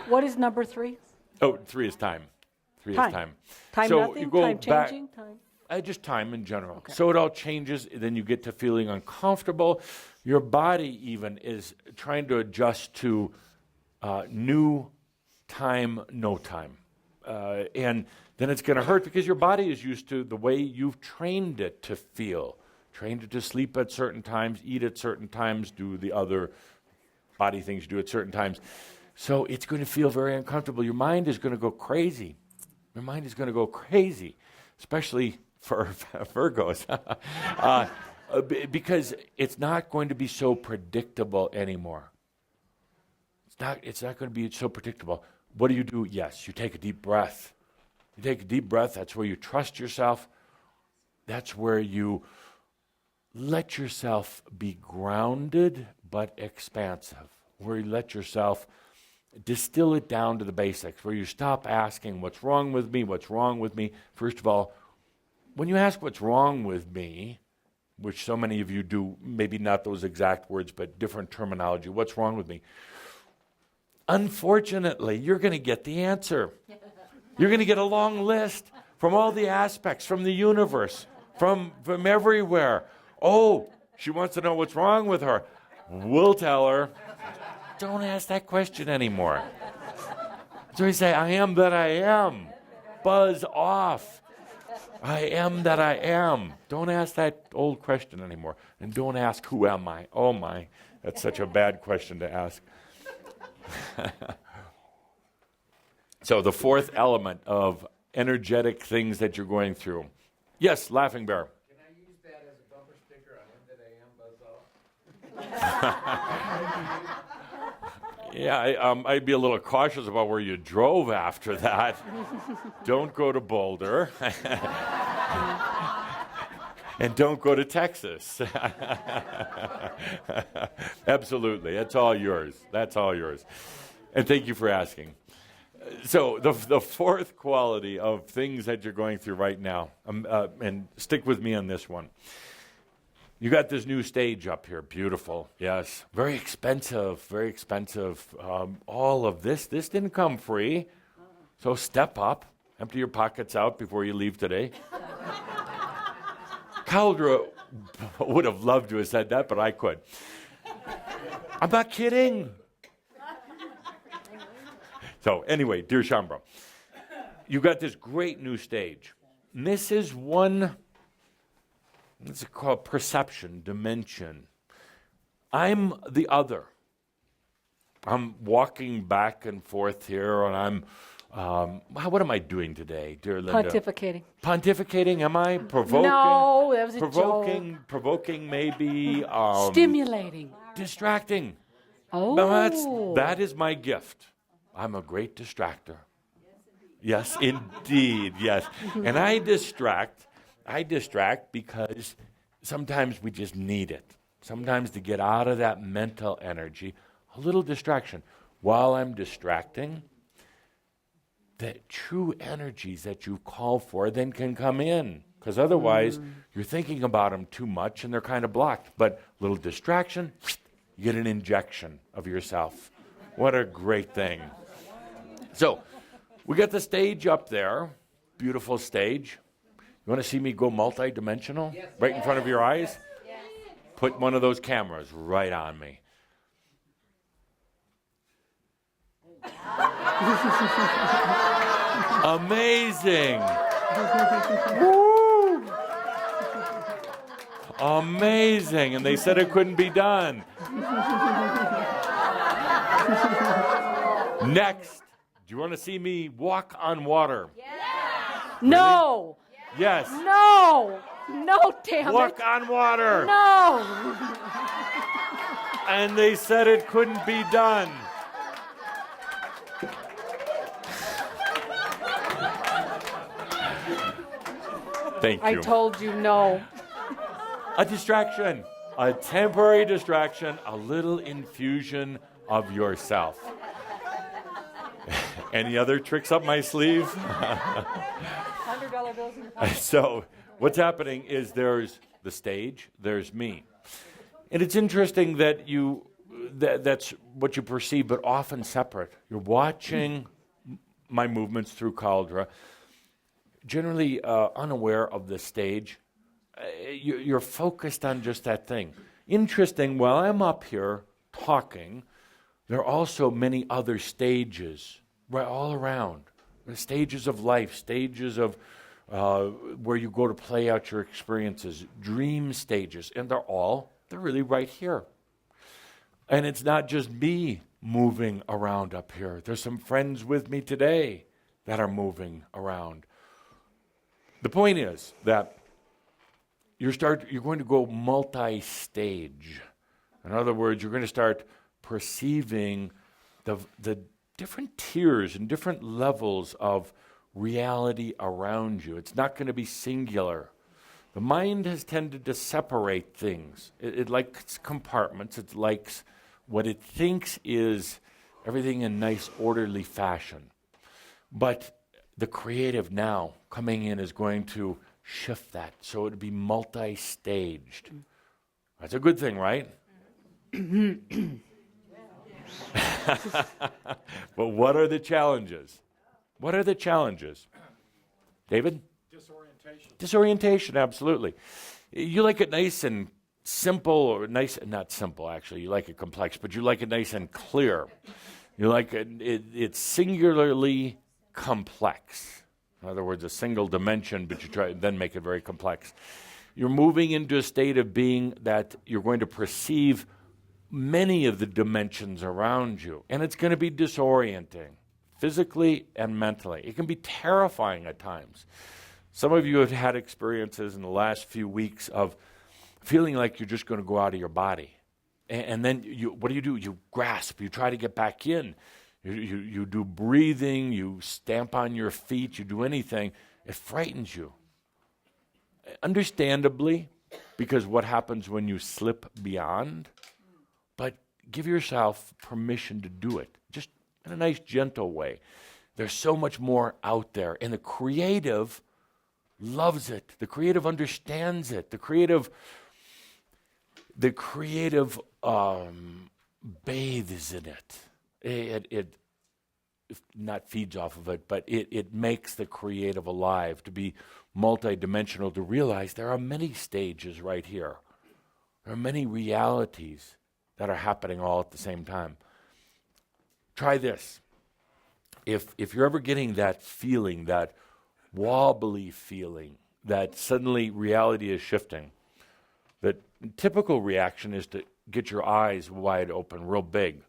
What is number 3? Oh, 3 is time. 3 Time. is time. Time so nothing? You go Time back, changing? Time? Just time in general. Okay. So it all changes. Then you get to feeling uncomfortable. Your body even is trying to adjust to new time, no time. And then it's going to hurt because your body is used to the way you've trained it to feel. Trained it to sleep at certain times, eat at certain times, do the other body things you do at certain times. So it's going to feel very uncomfortable. Your mind is going to go crazy. Your mind is going to go crazy, especially for Virgos, because it's not going to be so predictable anymore. It's not going to be so predictable. What do? Yes, you take a deep breath. You take a deep breath. That's where you trust yourself. That's where you let yourself be grounded but expansive, where you let yourself distill it down to the basics, where you stop asking, what's wrong with me, what's wrong with me? First of all, when you ask what's wrong with me, which so many of you do, maybe not those exact words, but different terminology, what's wrong with me? Unfortunately, you're going to get the answer. You're going to get a long list from all the aspects, from the universe, from everywhere. Oh, she wants to know what's wrong with her. We'll tell her. Don't ask that question anymore. So we say, I am that I am. Buzz off. I am that I am. Don't ask that old question anymore. And don't ask, who am I? Oh my, that's such a bad question to ask. So the fourth element of energetic things that you're going through. Yes, Laughing Bear. Can I use that as a bumper sticker on him that I am buzz off? Yeah, I'd be a little cautious about where you drove after that. Don't go to Boulder. And don't go to Texas. Absolutely. That's all yours. That's all yours. And thank you for asking. So the fourth quality of things that you're going through right now, and stick with me on this one. You got this new stage up here. Beautiful. Yes. Very expensive. Very expensive. All of this didn't come free. So step up. Empty your pockets out before you leave today. Caldra would have loved to have said that, but I could. I'm not kidding. So anyway, dear Shambro, you got this great new stage. And this is one, it's called perception, dimension. I'm the other. I'm walking back and forth here, and I'm what am I doing today, dear Linda? Pontificating. Pontificating, am I? Provoking? No, that was a Provoking maybe. Stimulating. Distracting. Oh. Now that is my gift. I'm a great distractor. Yes, indeed, yes. And I distract because sometimes we just need it. Sometimes to get out of that mental energy, a little distraction. While I'm distracting, the true energies that you call for then can come in. Because otherwise, you're thinking about them too much and they're kind of blocked. But a little distraction, you get an injection of yourself. What a great thing. So, we got the stage up there. Beautiful stage. You want to see me go multi-dimensional? Yes. Right in front of your eyes? Yes. Put one of those cameras right on me. Amazing. Woo. Amazing. And they said it couldn't be done. Next. Do you want to see me walk on water? Yes. No. Yes. No. No, damn walk it. on water. No. And they said it couldn't be done. Thank you. I told you no. A distraction, a temporary distraction, a little infusion of yourself. Any other tricks up my sleeve? $100 bills in your pocket. So what's happening is there's the stage, there's me. And it's interesting that that's what you perceive, but often separate. You're watching my movements through Caldra, generally unaware of the stage. You're focused on just that thing. Interesting, while I'm up here talking, there are also many other stages right all around. The stages of life, stages of where you go to play out your experiences, dream stages, and they're really right here. And it's not just me moving around up here. There's some friends with me today that are moving around. The point is that you're going to go multi-stage. In other words, you're going to start perceiving the different tiers and different levels of reality around you. It's not going to be singular. The mind has tended to separate things. It likes compartments. It likes what it thinks is everything in nice, orderly fashion. But the creative now coming in is going to shift that, so it would be multi-staged. That's a good thing, right? But what are the challenges? What are the challenges? David? Disorientation, absolutely. You like it nice and simple, or nice, not simple actually, you like it complex, but you like it nice and clear. You like it's singularly complex. In other words, a single dimension, but you try then make it very complex. You're moving into a state of being that you're going to perceive many of the dimensions around you, and it's going to be disorienting, physically and mentally. It can be terrifying at times. Some of you have had experiences in the last few weeks of feeling like you're just going to go out of your body. And then what do? You grasp. You try to get back in. You do breathing. You stamp on your feet. You do anything. It frightens you. Understandably, because what happens when you slip beyond? But give yourself permission to do it, just in a nice, gentle way. There's so much more out there, and the creative loves it. The creative understands it. The creative bathes in it. It not feeds off of it, but it makes the creative alive, to be multidimensional, to realize there are many stages right here. There are many realities that are happening all at the same time. Try this. If you're ever getting that feeling, that wobbly feeling, that suddenly reality is shifting, the typical reaction is to get your eyes wide open, real big.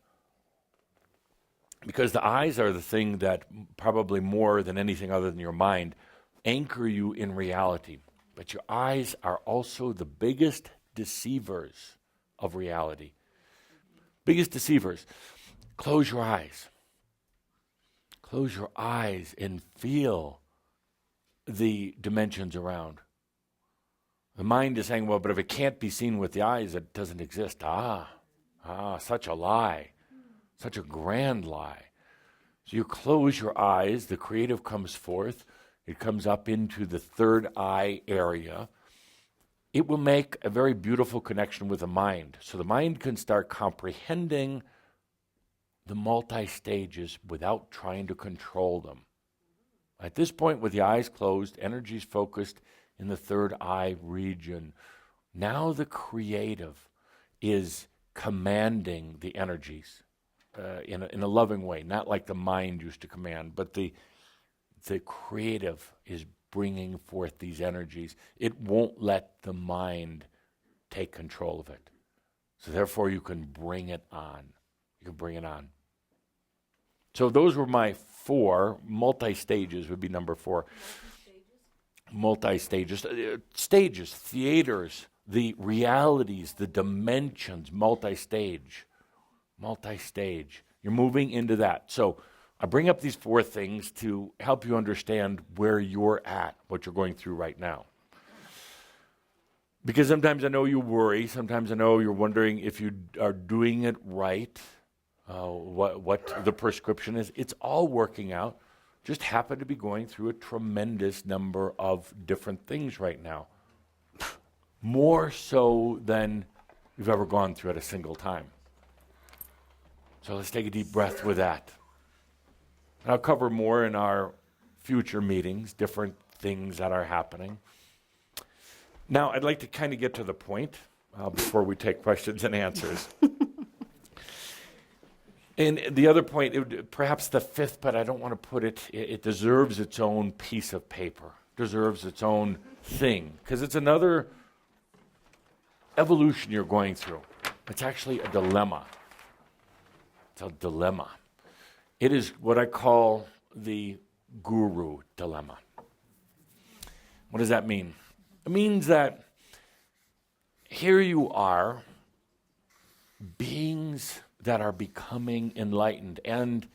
Because the eyes are the thing that, probably more than anything other than your mind, anchor you in reality. But your eyes are also the biggest deceivers of reality. Biggest deceivers. Close your eyes. Close your eyes and feel the dimensions around. The mind is saying, well, but if it can't be seen with the eyes, it doesn't exist. Such a lie. Such a grand lie. So you close your eyes, the creative comes forth, it comes up into the third eye area. It will make a very beautiful connection with the mind. So the mind can start comprehending the multi-stages without trying to control them. At this point, with the eyes closed, energy is focused in the third eye region. Now the creative is commanding the energies in a loving way, not like the mind used to command, but the creative is bringing forth these energies. It won't let the mind take control of it. So therefore you can bring it on. You can bring it on. So those were my 4. Multi-stages would be number 4. Multi-stages. Stages, theaters, the realities, the dimensions, multi-stage. Multi-stage. You're moving into that. So I bring up these 4 things to help you understand where you're at, what you're going through right now. Because sometimes I know you worry. Sometimes I know you're wondering if you are doing it right, what the prescription is. It's all working out. Just happen to be going through a tremendous number of different things right now. More so than you've ever gone through at a single time. So let's take a deep breath with that. I'll cover more in our future meetings, different things that are happening. Now, I'd like to kind of get to the point before we take questions and answers. And the other point, perhaps the 5th, but I don't want to put it deserves its own piece of paper, deserves its own thing, because it's another evolution you're going through. It's actually a dilemma. It's a dilemma. It is what I call the guru dilemma. What does that mean? It means that here you are, beings that are becoming enlightened and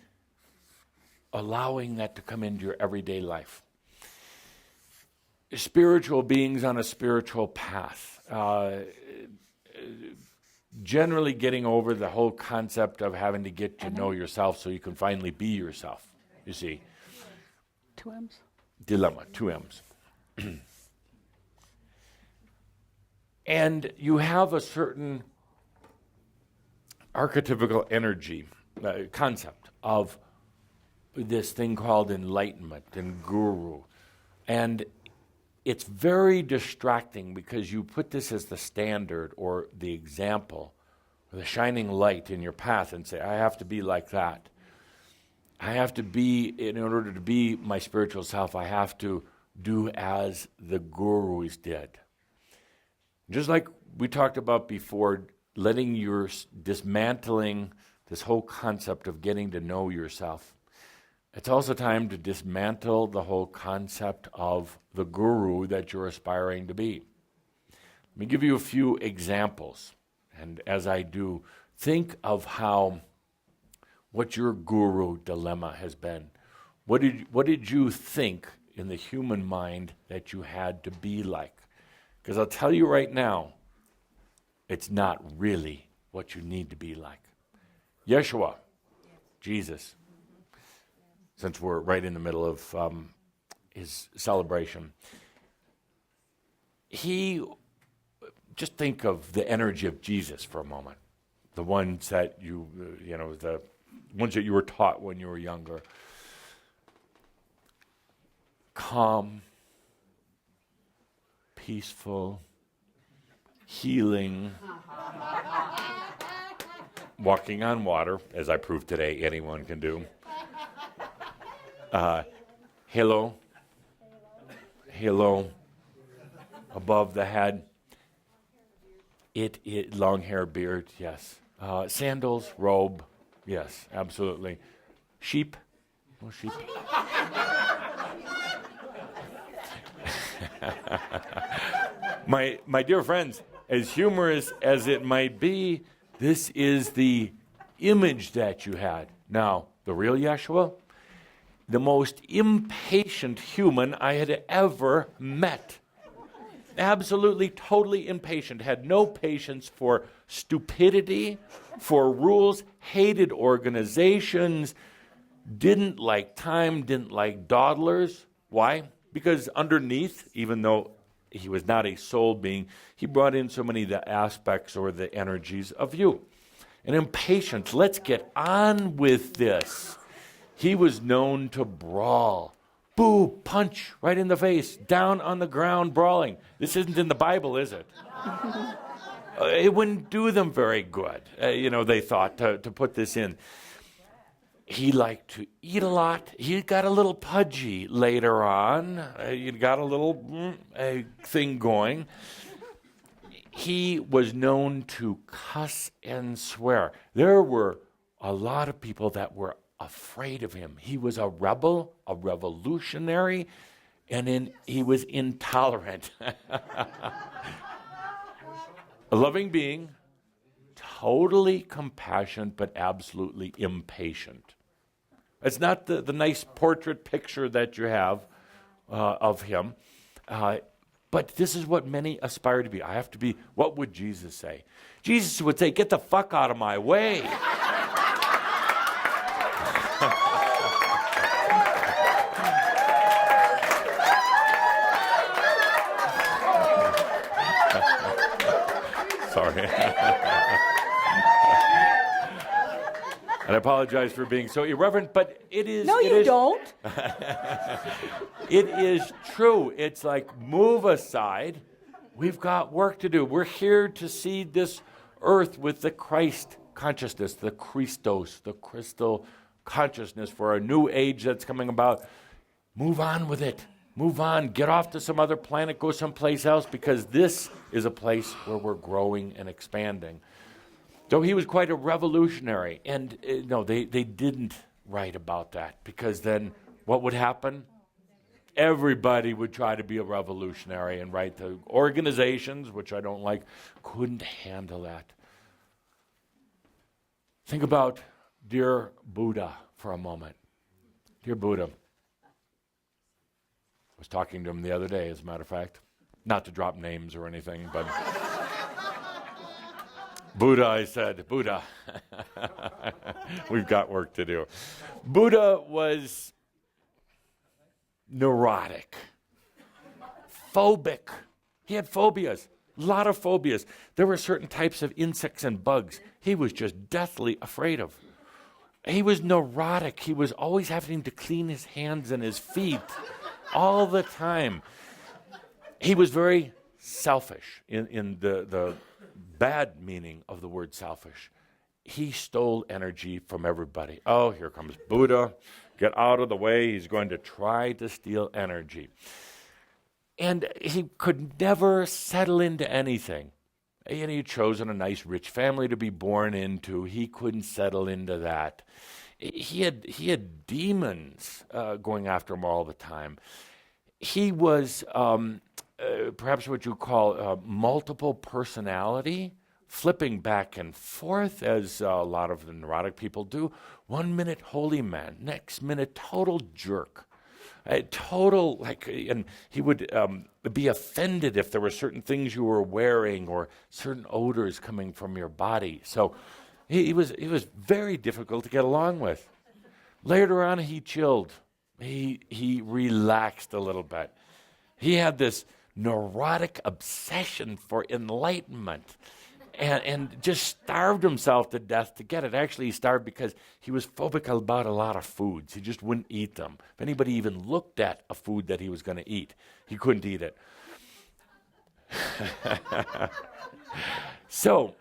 allowing that to come into your everyday life. Spiritual beings on a spiritual path. Generally getting over the whole concept of having to get to know yourself so you can finally be yourself, you see. 2 M's? Dilemma, 2 M's. And you have a certain archetypical energy, concept of this thing called enlightenment and guru. And it's very distracting because you put this as the standard or the example, or the shining light in your path and say, I have to be like that. I have to be, in order to be my spiritual self, I have to do as the gurus did. Just like we talked about before, letting your dismantling this whole concept of getting to know yourself. It's also time to dismantle the whole concept of the guru that you're aspiring to be. Let me give you a few examples. And as I do, think of what your guru dilemma has been. What did you think in the human mind that you had to be like? Because I'll tell you right now, it's not really what you need to be like. Yeshua, Jesus, since we're right in the middle of his celebration, just think of the energy of Jesus for a moment. The ones that the ones that you were taught when you were younger. Calm, peaceful, healing, walking on water, as I proved today anyone can do. Halo above the head. Long hair, beard, yes. Sandals, robe, yes, absolutely. Sheep, no sheep. My dear friends, as humorous as it might be, this is the image that you had. Now, the real Yeshua, the most impatient human I had ever met. Absolutely, totally impatient, had no patience for stupidity, for rules, hated organizations, didn't like time, didn't like dawdlers. Why? Because underneath, even though he was not a soul being, he brought in so many of the aspects or the energies of you. And impatience, let's get on with this. He was known to brawl. Boo, punch, right in the face, down on the ground, brawling. This isn't in the Bible, is it? It wouldn't do them very good, they thought, to put this in. He liked to eat a lot. He got a little pudgy later on. He got a little thing going. He was known to cuss and swear. There were a lot of people that were afraid of him. He was a rebel, a revolutionary, and he was intolerant. A loving being, totally compassionate, but absolutely impatient. It's not the nice portrait picture that you have of him, but this is what many aspire to be. I have to be, what would Jesus say? Jesus would say, get the fuck out of my way. Sorry. And I apologize for being so irreverent, but it is... No, you don't. It is true. It's like, move aside. We've got work to do. We're here to see this earth with the Christ consciousness, the Christos, the crystal consciousness for a new age that's coming about. Move on with it. Move on. Get off to some other planet. Go someplace else, because this is a place where we're growing and expanding. So he was quite a revolutionary. And no, they didn't write about that, because then what would happen? Everybody would try to be a revolutionary, and write the organizations, which I don't like, couldn't handle that. Think about dear Buddha for a moment. Dear Buddha. I was talking to him the other day, as a matter of fact. Not to drop names or anything, but Buddha, I said, Buddha, we've got work to do. Buddha was neurotic, phobic. He had phobias, a lot of phobias. There were certain types of insects and bugs he was just deathly afraid of. He was neurotic. He was always having to clean his hands and his feet all the time. He was very selfish in the bad meaning of the word selfish. He stole energy from everybody. Oh, here comes Buddha. Get out of the way. He's going to try to steal energy. And he could never settle into anything. And he had chosen a nice rich family to be born into. He couldn't settle into that. He had demons going after him all the time. He was perhaps what you call multiple personality, flipping back and forth, as a lot of the neurotic people do. 1 minute holy man, next minute total jerk. A total, and he would be offended if there were certain things you were wearing or certain odors coming from your body. So he was very difficult to get along with. Later on, he chilled. He relaxed a little bit. He had this neurotic obsession for enlightenment and just starved himself to death to get it. Actually, he starved because he was phobic about a lot of foods. He just wouldn't eat them. If anybody even looked at a food that he was going to eat, he couldn't eat it. So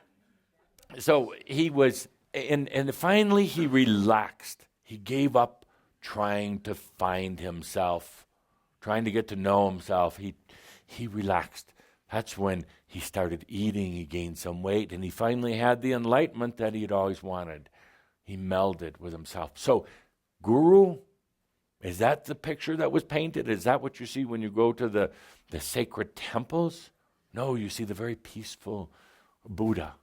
he was, and finally he relaxed. He gave up trying to find himself, trying to get to know himself. He relaxed. That's when he started eating, he gained some weight, and he finally had the enlightenment that he had always wanted. He melded with himself. So, Guru, is that the picture that was painted? Is that what you see when you go to the sacred temples? No, you see the very peaceful Buddha.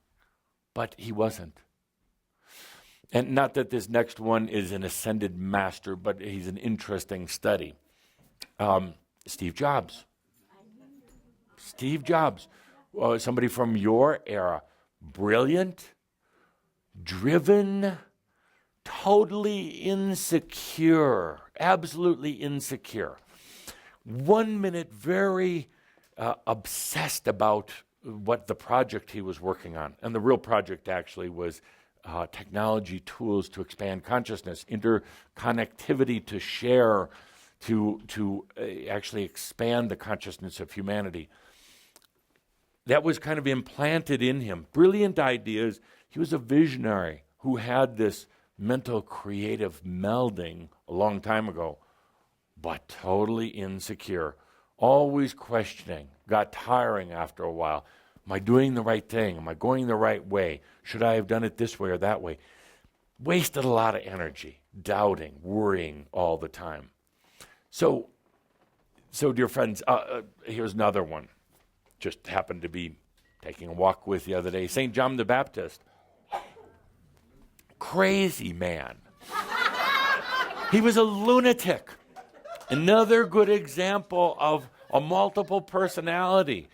But he wasn't. And not that this next one is an ascended master, but he's an interesting study. Steve Jobs. Steve Jobs, somebody from your era, brilliant, driven, totally insecure, absolutely insecure. 1 minute very obsessed about what the project he was working on. And the real project actually was technology tools to expand consciousness, interconnectivity to share, to actually expand the consciousness of humanity. That was kind of implanted in him. Brilliant ideas. He was a visionary who had this mental creative melding a long time ago, but totally insecure, always questioning, got tiring after a while. Am I doing the right thing? Am I going the right way? Should I have done it this way or that way? Wasted a lot of energy, doubting, worrying all the time. So dear friends, here's another one. Just happened to be taking a walk with the other day. St. John the Baptist. Crazy man. He was a lunatic. Another good example of a multiple personality.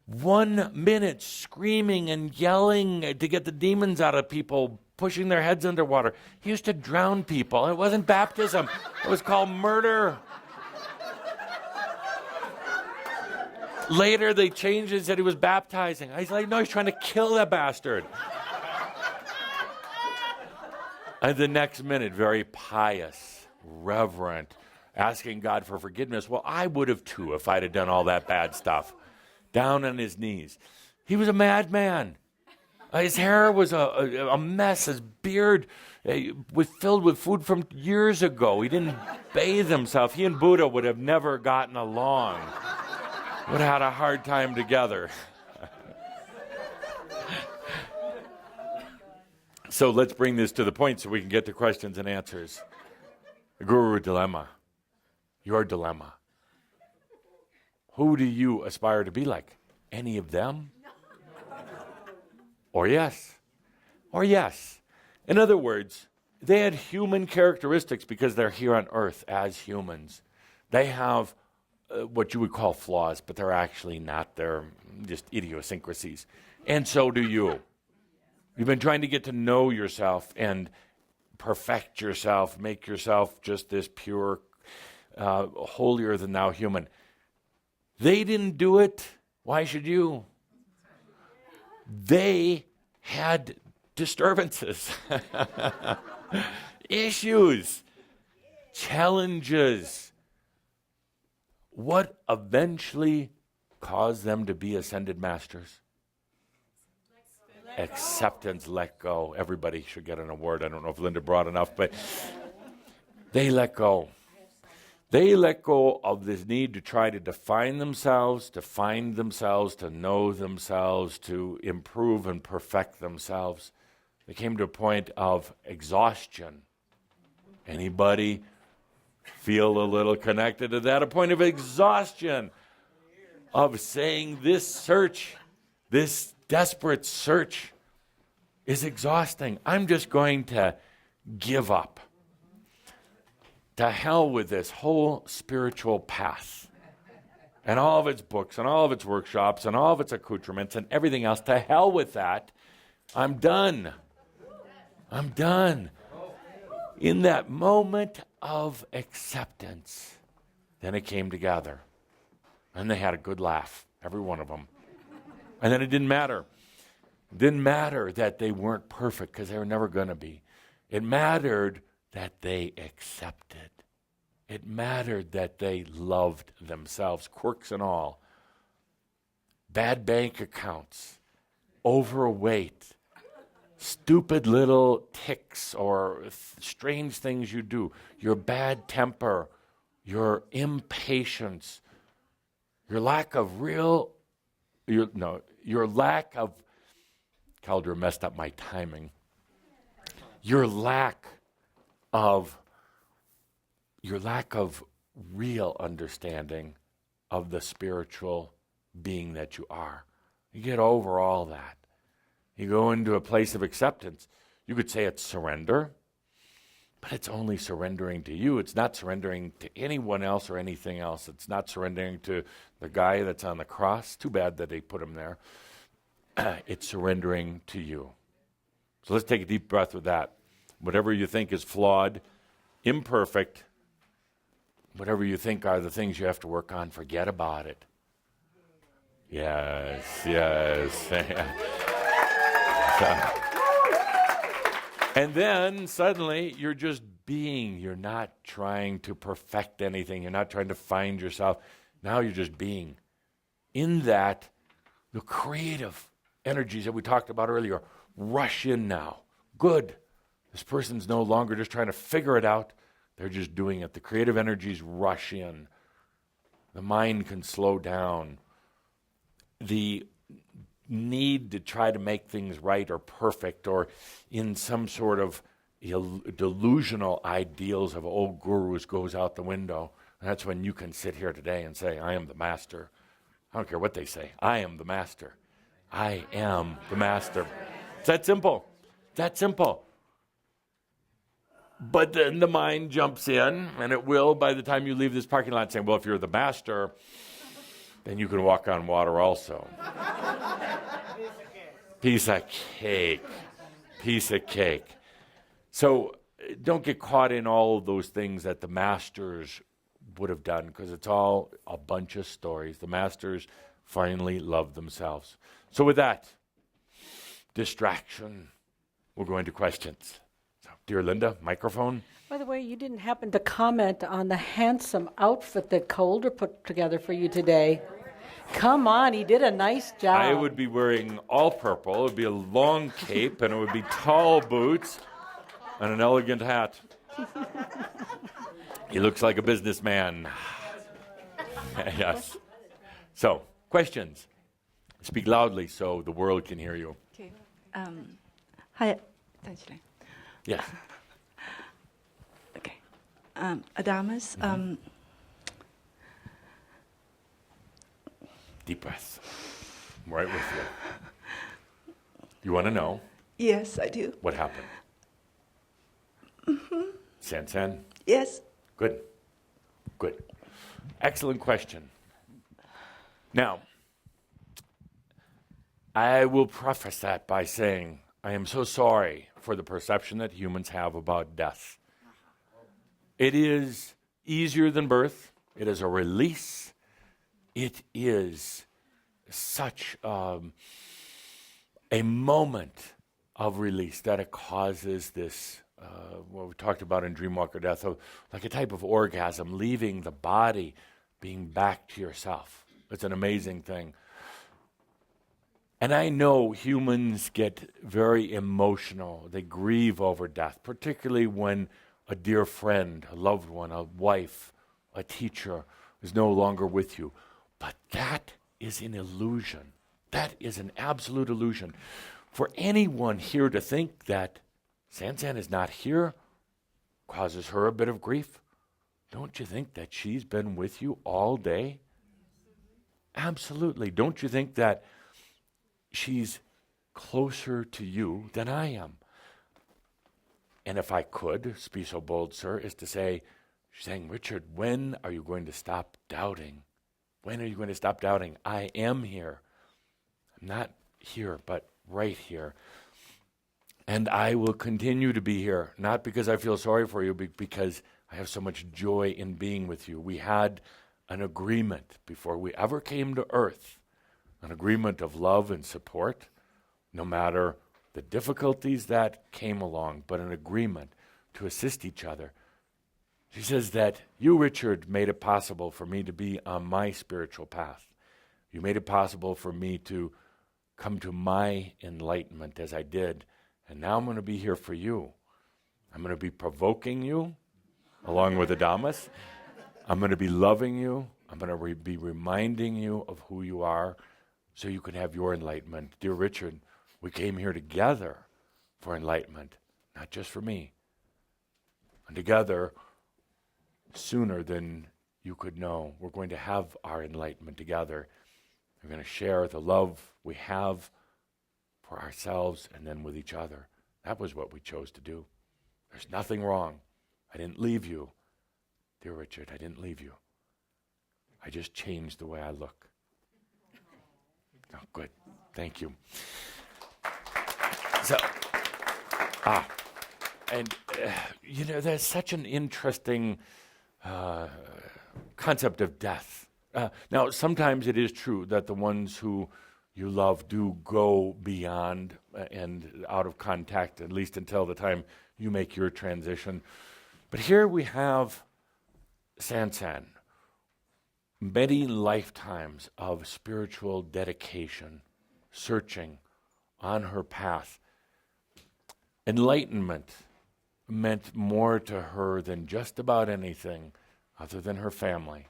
1 minute screaming and yelling to get the demons out of people, pushing their heads underwater. He used to drown people. It wasn't baptism. It was called murder. Later, they changed it and said he was baptizing. I was like, no, he's trying to kill that bastard. And the next minute, very pious, reverent, asking God for forgiveness. Well, I would have too if I'd have done all that bad stuff. Down on his knees. He was a madman. His hair was a mess. His beard was filled with food from years ago. He didn't bathe himself. He and Buddha would have never gotten along. Would have had a hard time together. So let's bring this to the point so we can get to questions and answers. The Guru dilemma. Your dilemma. Who do you aspire to be like? Any of them? Or yes? Or yes. In other words, they had human characteristics because they're here on earth as humans. They have what you would call flaws, but they're actually not. They're just idiosyncrasies. And so do you. You've been trying to get to know yourself and perfect yourself, make yourself just this pure, holier than thou human. They didn't do it. Why should you? They had disturbances, issues, challenges. What eventually caused them to be ascended masters? Acceptance, let go. Everybody should get an award. I don't know if Linda brought enough, but they let go. They let go of this need to try to define themselves, to find themselves, to know themselves, to improve and perfect themselves. They came to a point of exhaustion. Anybody feel a little connected to that? A point of exhaustion, of saying this search, this desperate search is exhausting. I'm just going to give up. To hell with this whole spiritual path and all of its books and all of its workshops and all of its accoutrements and everything else. To hell with that. I'm done. I'm done. In that moment of acceptance, then it came together. And they had a good laugh, every one of them. And then it didn't matter. It didn't matter that they weren't perfect, because they were never going to be. It mattered that they accepted. It mattered that they loved themselves, quirks and all. Bad bank accounts, overweight, stupid little tics or strange things you do, your bad temper, your impatience, your lack of Calder messed up my timing. Your lack of real understanding of the spiritual being that you are. You get over all that. You go into a place of acceptance. You could say it's surrender, but it's only surrendering to you. It's not surrendering to anyone else or anything else. It's not surrendering to the guy that's on the cross. Too bad that they put him there. It's surrendering to you. So let's take a deep breath with that. Whatever you think is flawed, imperfect, whatever you think are the things you have to work on, forget about it. Yes. And then suddenly you're just being. You're not trying to perfect anything. You're not trying to find yourself. Now you're just being. In that, the creative energies that we talked about earlier rush in now. Good. This person's no longer just trying to figure it out. They're just doing it. The creative energies rush in. The mind can slow down. The need to try to make things right or perfect or in some sort of delusional ideals of old gurus goes out the window. And that's when you can sit here today and say, I am the master. I don't care what they say. I am the master. I am the master. It's that simple. That simple. But then the mind jumps in, and it will by the time you leave this parking lot saying, well, if you're the master, then you can walk on water also. Piece of cake. Piece of cake. So don't get caught in all of those things that the masters would have done, because it's all a bunch of stories. The masters finally loved themselves. So with that, distraction, we'll go into questions. So, dear Linda, microphone. By the way, you didn't happen to comment on the handsome outfit that Calder put together for you today. Come on, he did a nice job. I would be wearing all purple. It would be a long cape, and it would be tall boots and an elegant hat. He looks like a businessman. Yes. So, questions. Speak loudly so the world can hear you. Okay. Hi. Yes. Okay. Adamus. Deep breath. I'm right with you. You want to know Yes, I do. what happened? San? Yes. Good. Good. Excellent question. Now, I will preface that by saying I am so sorry for the perception that humans have about death. It is easier than birth. It is a release. It is such a moment of release that it causes this, what we talked about in Dreamwalker Death, like a type of orgasm, leaving the body, being back to yourself. It's an amazing thing. And I know humans get very emotional. They grieve over death, particularly when a dear friend, a loved one, a wife, a teacher is no longer with you. But that is an illusion. That is an absolute illusion. For anyone here to think that Sansan is not here causes her a bit of grief. Don't you think that she's been with you all day? Absolutely. Don't you think that she's closer to you than I am. And if I could be so bold, sir, is to say, she's saying, Richard, when are you going to stop doubting? When are you going to stop doubting? I am here. I'm not here, but right here. And I will continue to be here, not because I feel sorry for you, but because I have so much joy in being with you. We had an agreement before we ever came to earth, an agreement of love and support, no matter the difficulties that came along, but an agreement to assist each other. She says that you, Richard, made it possible for me to be on my spiritual path. You made it possible for me to come to my enlightenment as I did. And now I'm going to be here for you. I'm going to be provoking you, along with Adamus. I'm going to be loving you. I'm going to be reminding you of who you are so you can have your enlightenment. Dear Richard, we came here together for enlightenment, not just for me. And together, sooner than you could know, we're going to have our enlightenment together. We're going to share the love we have for ourselves and then with each other. That was what we chose to do. There's nothing wrong. I didn't leave you. Dear Richard, I didn't leave you. I just changed the way I look. Oh, good. Thank you. So, there's such an interesting concept of death. Now, sometimes it is true that the ones who you love do go beyond and out of contact, at least until the time you make your transition. But here we have Sansan, many lifetimes of spiritual dedication, searching on her path. Enlightenment meant more to her than just about anything other than her family.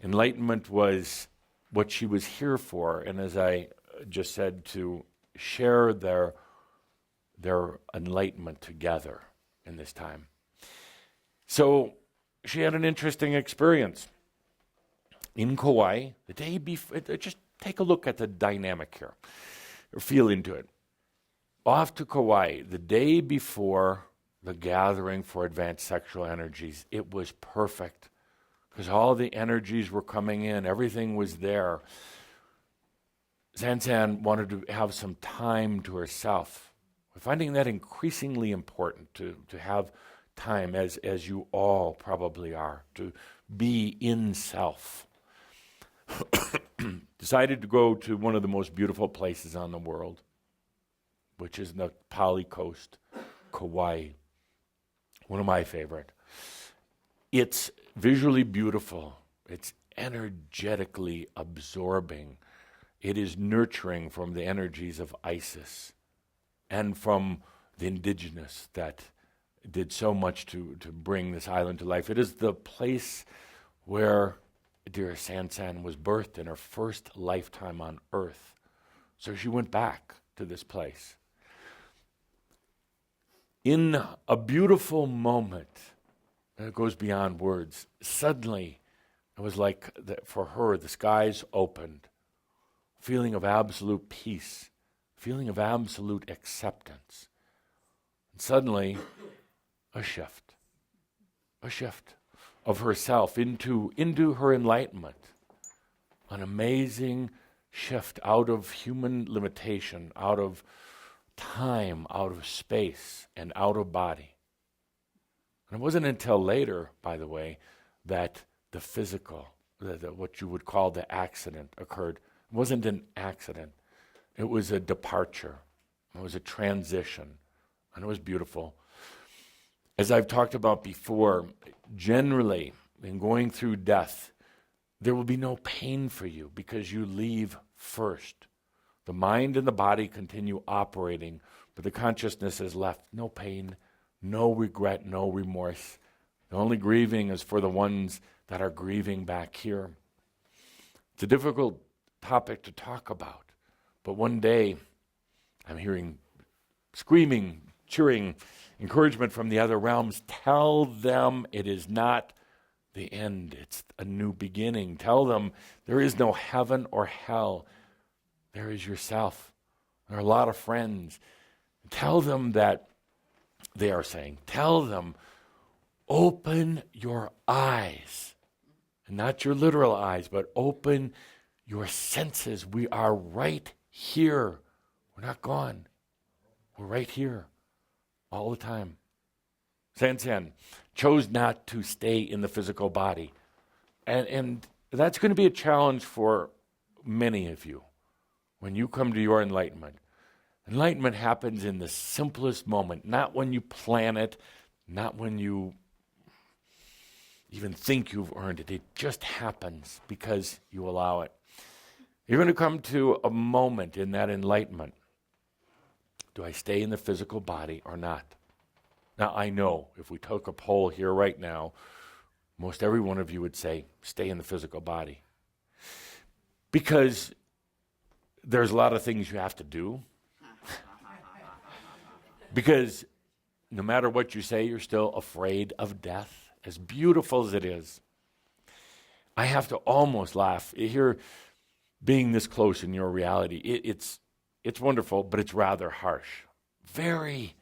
Enlightenment was what she was here for, and as I just said, to share their enlightenment together in this time. So she had an interesting experience. In Kauai, the day before, just take a look at the dynamic here, or feel into it. Off to Kauai, the day before the gathering for advanced sexual energies, it was perfect. Because all the energies were coming in, everything was there. Sansan wanted to have some time to herself. We're finding that increasingly important to have time, as you all probably are, to be in self. Decided to go to one of the most beautiful places on the world, which is the Pali Coast, Kauai. One of my favorite. It's visually beautiful. It's energetically absorbing. It is nurturing from the energies of Isis and from the indigenous that did so much to bring this island to life. It is the place where dear Sansan was birthed in her first lifetime on Earth. So she went back to this place. In a beautiful moment that goes beyond words, suddenly it was like for her, the skies opened. Feeling of absolute peace, feeling of absolute acceptance. And suddenly, a shift of herself into her enlightenment. An amazing shift out of human limitation, out of time, out of space, and out of body. And it wasn't until later, by the way, that the physical, what you would call the accident, occurred. It wasn't an accident. It was a departure. It was a transition. And it was beautiful. As I've talked about before, generally, in going through death, there will be no pain for you because you leave first. The mind and the body continue operating, but the consciousness is left. No pain, no regret, no remorse. The only grieving is for the ones that are grieving back here. It's a difficult topic to talk about, but one day I'm hearing screaming, cheering, encouragement from the other realms. Tell them it is not the end, it's a new beginning. Tell them there is no heaven or hell. There is yourself. There are a lot of friends. Tell them that they are saying, tell them, open your eyes. And not your literal eyes, but open your senses. We are right here. We're not gone. We're right here all the time. Sansan chose not to stay in the physical body. And that's going to be a challenge for many of you when you come to your enlightenment. Enlightenment happens in the simplest moment, not when you plan it, not when you even think you've earned it. It just happens because you allow it. You're going to come to a moment in that enlightenment. Do I stay in the physical body or not? Now, I know if we took a poll here right now, most every one of you would say, stay in the physical body. Because there's a lot of things you have to do. Because no matter what you say, you're still afraid of death, as beautiful as it is. I have to almost laugh. Here, being this close in your reality, it's wonderful, but it's rather harsh. Very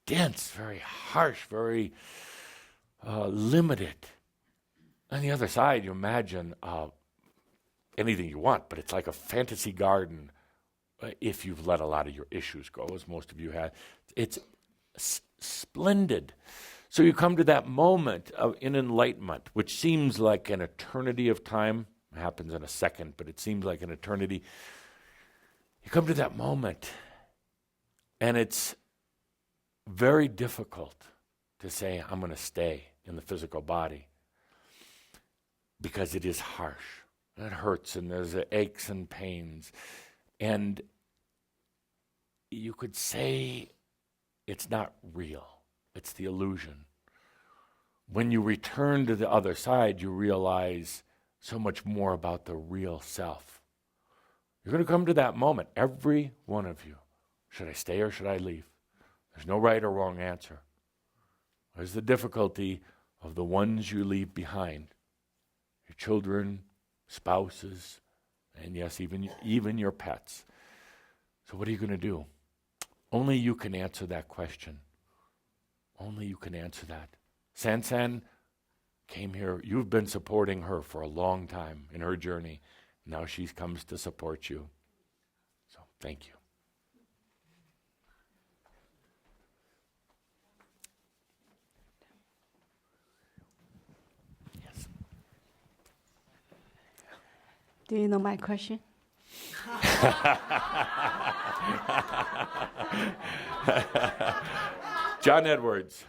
dense, very harsh, very limited. On the other side, you imagine anything you want, but it's like a fantasy garden if you've let a lot of your issues go, as most of you had. It's splendid. So you come to that moment in enlightenment, which seems like an eternity of time. It happens in a second, but it seems like an eternity. You come to that moment, and it's very difficult to say, I'm going to stay in the physical body, because it is harsh. It hurts, and there's aches and pains. And you could say it's not real. It's the illusion. When you return to the other side, you realize so much more about the real self. You're going to come to that moment, every one of you. Should I stay or should I leave? There's no right or wrong answer. There's the difficulty of the ones you leave behind. Your children, spouses, and yes, even your pets. So what are you going to do? Only you can answer that question. Only you can answer that. Sansan came here. You've been supporting her for a long time in her journey. Now she comes to support you. So thank you. Yes. Do you know my question? John Edwards.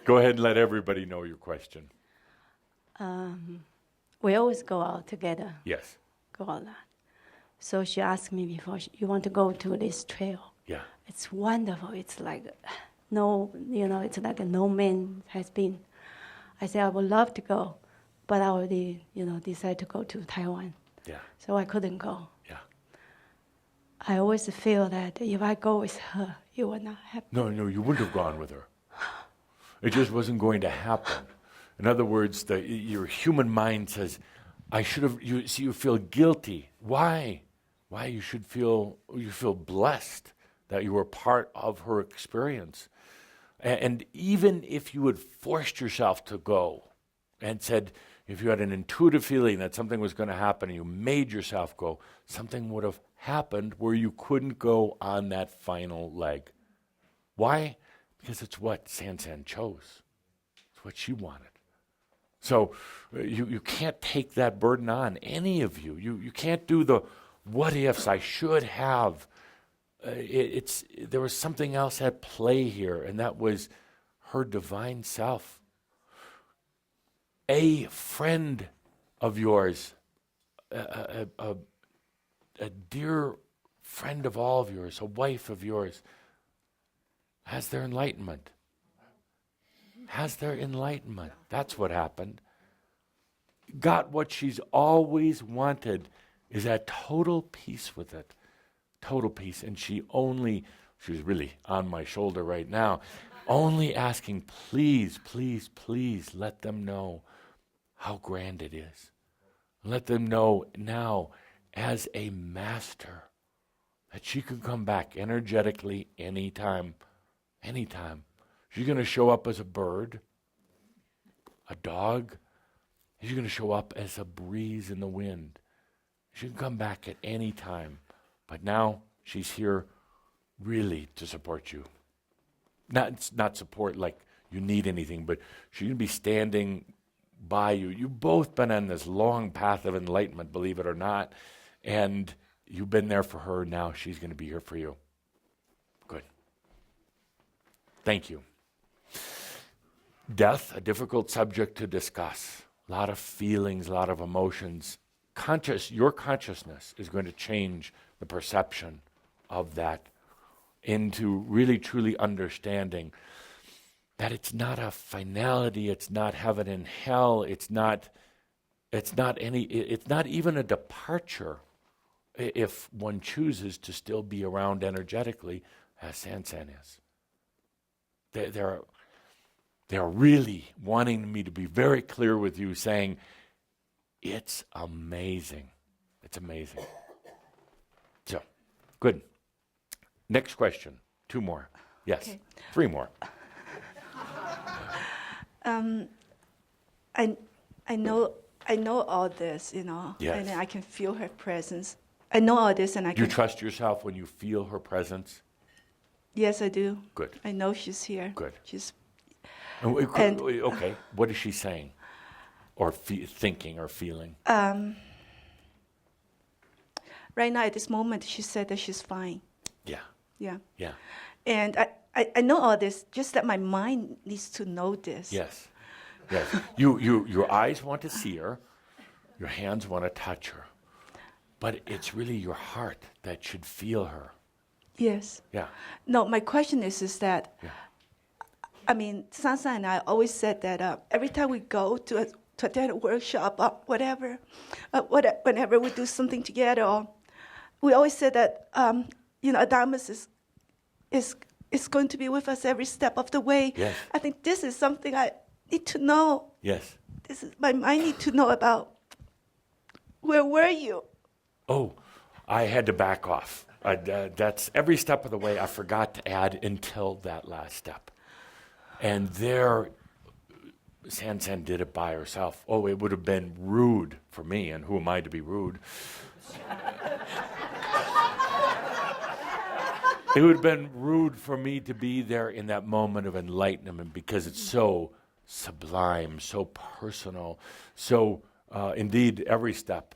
Go ahead and let everybody know your question. We always go out together, Yes. go out. So she asked me before, you want to go to this trail? Yeah. It's wonderful. It's like it's like no man has been. I said, I would love to go, but I already, decided to go to Taiwan. Yeah. So I couldn't go. Yeah. I always feel that if I go with her, it will not happen. No, you wouldn't have gone with her. It just wasn't going to happen. In other words, your human mind says, I should have, you feel guilty. Why? Why you feel blessed that you were part of her experience. And even if you had forced yourself to go and said, if you had an intuitive feeling that something was going to happen and you made yourself go, something would have happened where you couldn't go on that final leg. Why? Because it's what Sansan chose. It's what she wanted. So you can't take that burden on, any of you. You can't do the what ifs, I should have. There was something else at play here, and that was her divine self. A friend of yours, a dear friend of all of yours, a wife of yours, has their enlightenment. Has their enlightenment. That's what happened. Got what she's always wanted, is at total peace with it. Total peace. And she's really on my shoulder right now, only asking, please, please, please let them know how grand it is. Let them know now as a master, that she can come back energetically anytime. Anytime. She's going to show up as a bird, a dog. She's going to show up as a breeze in the wind. She can come back at any time. But now she's here really to support you. Not support like you need anything, but she's going to be standing by you. You've both been on this long path of enlightenment, believe it or not, and you've been there for her. Now she's going to be here for you. Good. Thank you. Death, a difficult subject to discuss. A lot of feelings, a lot of emotions. Your consciousness is going to change the perception of that into really truly understanding that it's not a finality, it's not heaven and hell, it's not even a departure if one chooses to still be around energetically, as Sansan is. They're really wanting me to be very clear with you, saying, it's amazing. It's amazing. So, good. Next question. 2 more. Yes. Okay. 3 more. I know all this, you know, Yes. and I can feel her presence. I know all this, and I Do you can. trust yourself when you feel her presence? Yes, I do. Good. I know she's here. Good. She's. And okay, what is she saying? Or thinking or feeling? Right now, at this moment, she said that she's fine. Yeah. Yeah. Yeah. And I know all this, just that my mind needs to know this. Yes. Yes. Your eyes want to see her. Your hands want to touch her. But it's really your heart that should feel her. Yes. Yeah. No, my question is that, Yeah. I mean, Sansa and I always said that every time we go to attend a workshop or whatever, whenever we do something together, we always said that, Adamus is going to be with us every step of the way. Yes. I think this is something I need to know. Yes. This is my mind need to know about. Where were you? Oh, I had to back off. That's every step of the way. I forgot to add until that last step. And there, Sansan did it by herself. Oh, it would have been rude for me, and who am I to be rude? It would have been rude for me to be there in that moment of enlightenment because it's so sublime, so personal, so indeed every step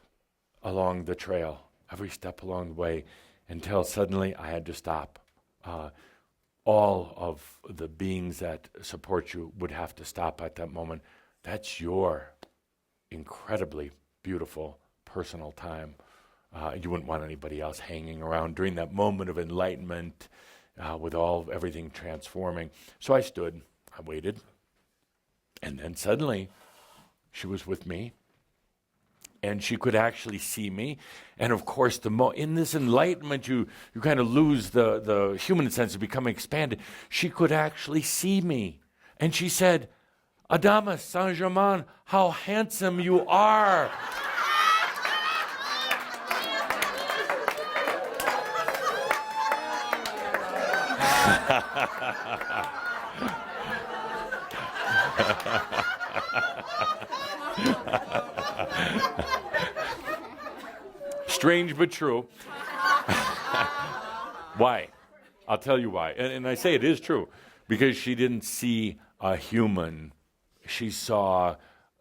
along the trail, every step along the way, until suddenly I had to stop. All of the beings that support you would have to stop at that moment. That's your incredibly beautiful personal time. You wouldn't want anybody else hanging around during that moment of enlightenment with everything transforming. So I stood, I waited, and then suddenly she was with me. And she could actually see me. And of course, in this enlightenment, you kind of lose the human sense of becoming expanded. She could actually see me. And she said, Adamus, Saint-Germain, how handsome you are. Strange but true. Why? I'll tell you why. And I say it is true. Because she didn't see a human. She saw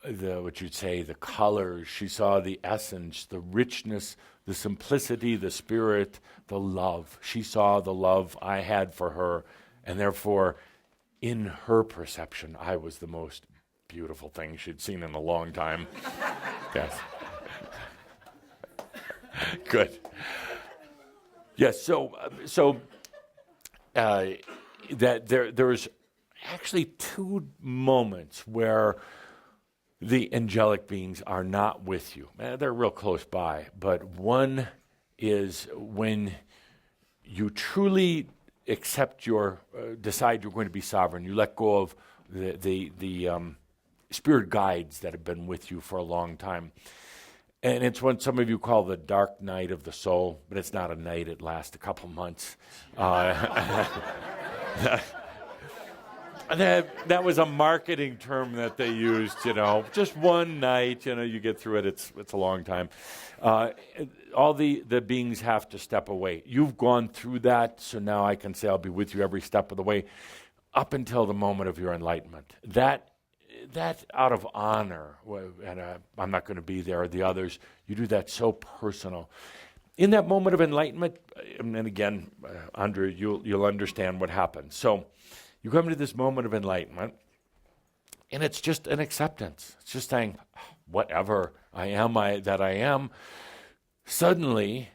the colors. She saw the essence, the richness, the simplicity, the spirit, the love. She saw the love I had for her. And therefore, in her perception, I was the most beautiful thing she'd seen in a long time. Yes. Good. Yes. So that there's actually 2 moments where the angelic beings are not with you. They're real close by, but one is when you truly accept decide you're going to be sovereign. You let go of the spirit guides that have been with you for a long time. And it's what some of you call the dark night of the soul, but it's not a night, it lasts a couple months. That was a marketing term that they used, just one night, you get through it, it's a long time. All the beings have to step away. You've gone through that, so now I can say I'll be with you every step of the way up until the moment of your enlightenment. That out of honor, and I'm not going to be there, or the others, you do that so personal. In that moment of enlightenment, and again, Andre, you'll understand what happens. So you come to this moment of enlightenment, and it's just an acceptance. It's just saying, whatever I am. Suddenly,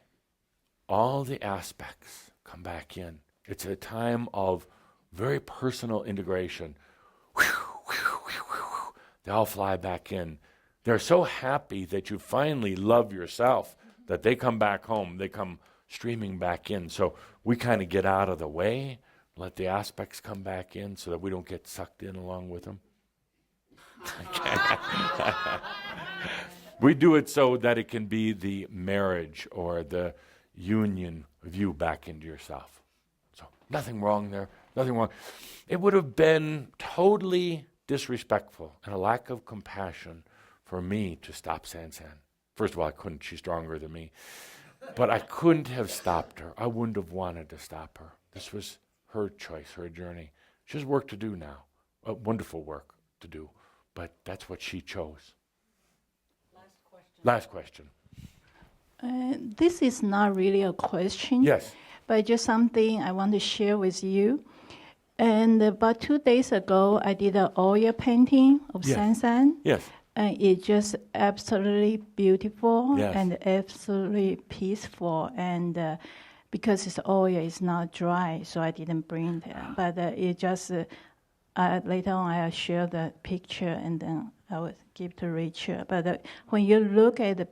all the aspects come back in. It's a time of very personal integration. They all fly back in. They're so happy that you finally love yourself that they come back home. They come streaming back in. So we kind of get out of the way, let the aspects come back in so that we don't get sucked in along with them. We do it so that it can be the marriage or the union of you back into yourself. So nothing wrong there, nothing wrong. It would have been totally disrespectful and a lack of compassion for me to stop Sansan. First of all, I couldn't. She's stronger than me. But I couldn't have stopped her. I wouldn't have wanted to stop her. This was her choice, her journey. She has work to do now, wonderful work to do. But that's what she chose. Last question. This is not really a question. Yes. But just something I want to share with you. And about 2 days ago, I did an oil painting of Sansan. Yes. And it's just absolutely beautiful Yes. and absolutely peaceful. And because it's oil, it's not dry, so I didn't bring that. But it just, later on, I'll share the picture and then I will give to Rachel. But when you look at the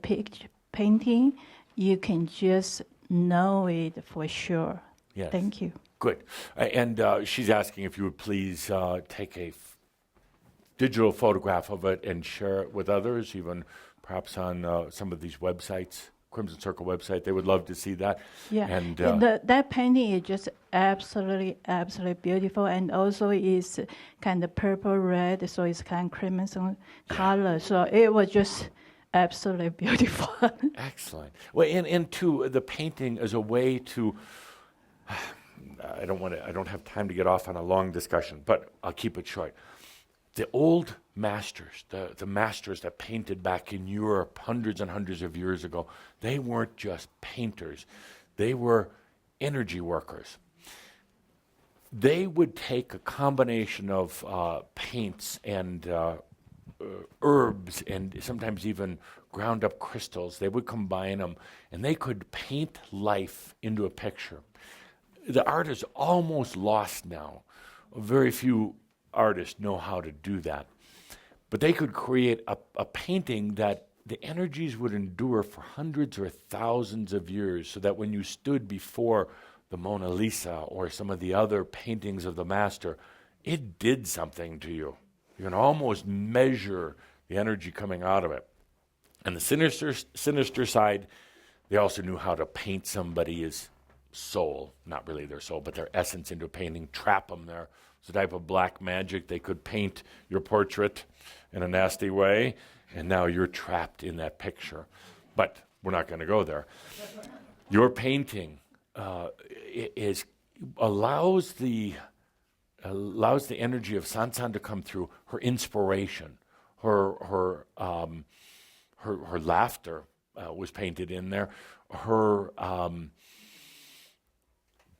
painting, you can just know it for sure. Yes. Thank you. Good. And she's asking if you would please take a digital photograph of it and share it with others, even perhaps on some of these websites, Crimson Circle website. They would love to see that. Yeah. And that painting is just absolutely beautiful, and also is kind of purple red, so it's kind of crimson color. So it was just absolutely beautiful. excellent. Well, and to the painting as a way to. I don't have time to get off on a long discussion, but I'll keep it short. The old masters, the masters that painted back in Europe hundreds and hundreds of years ago, they weren't just painters. They were energy workers. They would take a combination of paints and herbs and sometimes even ground up crystals. They would combine them, and they could paint life into a picture. The art is almost lost now. Very few artists know how to do that. But they could create a painting that the energies would endure for hundreds or thousands of years, so that when you stood before the Mona Lisa or some of the other paintings of the master, it did something to you. You can almost measure the energy coming out of it. And the sinister side, they also knew how to paint somebody as soul, not really their soul, but their essence into a painting, trap them there. It's a type of black magic. They could paint your portrait in a nasty way, and now you're trapped in that picture. But we're not going to go there. Your painting allows the energy of Sansan to come through. Her inspiration, her laughter was painted in there. Her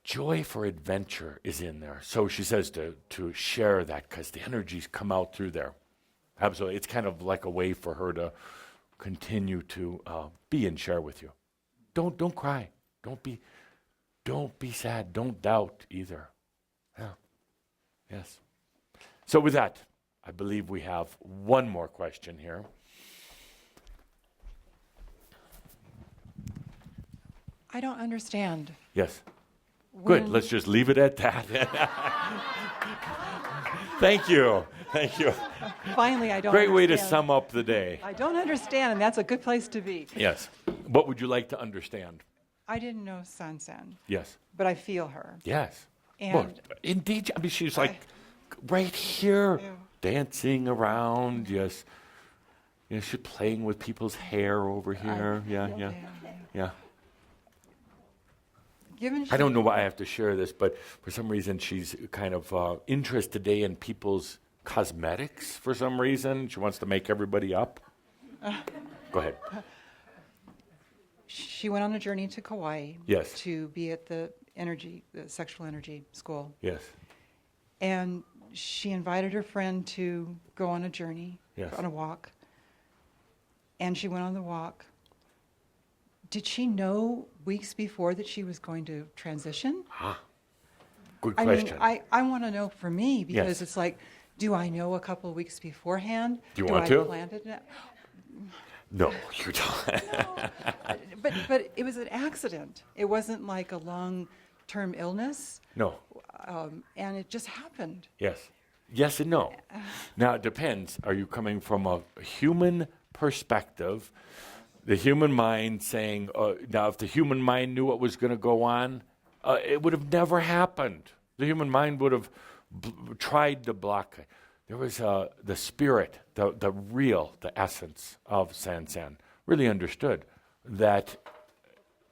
joy for adventure is in there. So she says to share that, because the energies come out through there. Absolutely. It's kind of like a way for her to continue to be and share with you. Don't cry. Don't be sad. Don't doubt either. Yeah. Yes. So with that, I believe we have one more question here. I don't understand. Yes. Good. Let's just leave it at that. Thank you. Thank you. Finally, I don't Great way to understand. sum up the day. I don't understand, and that's a good place to be. Yes. What would you like to understand? I didn't know Sansan, Yes. but I feel her. Yes. And Well, indeed. I mean, she's like right here, dancing around. Yes. She's playing with people's hair over here. Yeah. I don't know why I have to share this, but for some reason she's kind of interested today in people's cosmetics for some reason. She wants to make everybody up. Go ahead. She went on a journey to Kauai Yes. to be at the sexual energy school. Yes. And she invited her friend to go on a journey, on a walk. And she went on the walk. Did she know weeks before that she was going to transition? Good I question. mean, I want to know for me, because Yes. it's like, do I know a couple of weeks beforehand? Do you want to? I plan it now? No, you don't. But it was an accident. It wasn't like a long-term illness. No. And it just happened. Yes. Yes and no. Now, it depends. Are you coming from a human perspective, the human mind saying, now, if the human mind knew what was going to go on, it would have never happened. The human mind would have tried to block it. There was the spirit, the real, the essence of Sansan, really understood that,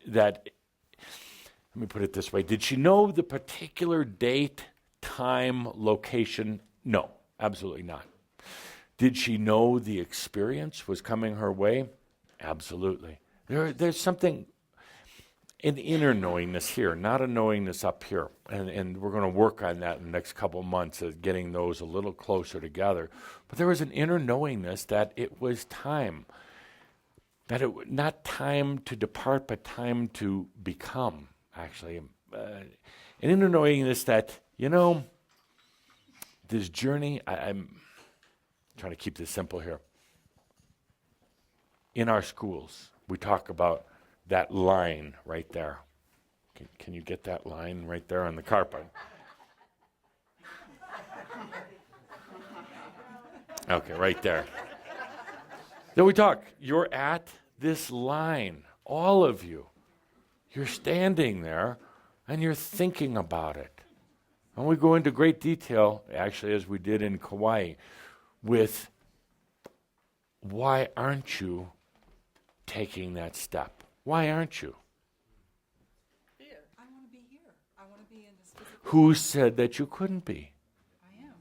let me put it this way. Did she know the particular date, time, location? No, absolutely not. Did she know the experience was coming her way? Absolutely. There's something, an inner knowingness here, not a knowingness up here. And we're going to work on that in the next couple of months, of getting those a little closer together. But there was an inner knowingness that it was time. That it not time to depart, but time to become, actually. An inner knowingness that, this journey, I'm trying to keep this simple here. In our schools, we talk about that line right there. Can you get that line right there on the carpet? Okay, right there. Then we talk, you're at this line, all of you. You're standing there and you're thinking about it. And we go into great detail, actually, as we did in Kauai, with why aren't you taking that step? Why aren't you? Fear. I want to be here. I want to be in this physical. Who said that you couldn't be? I am.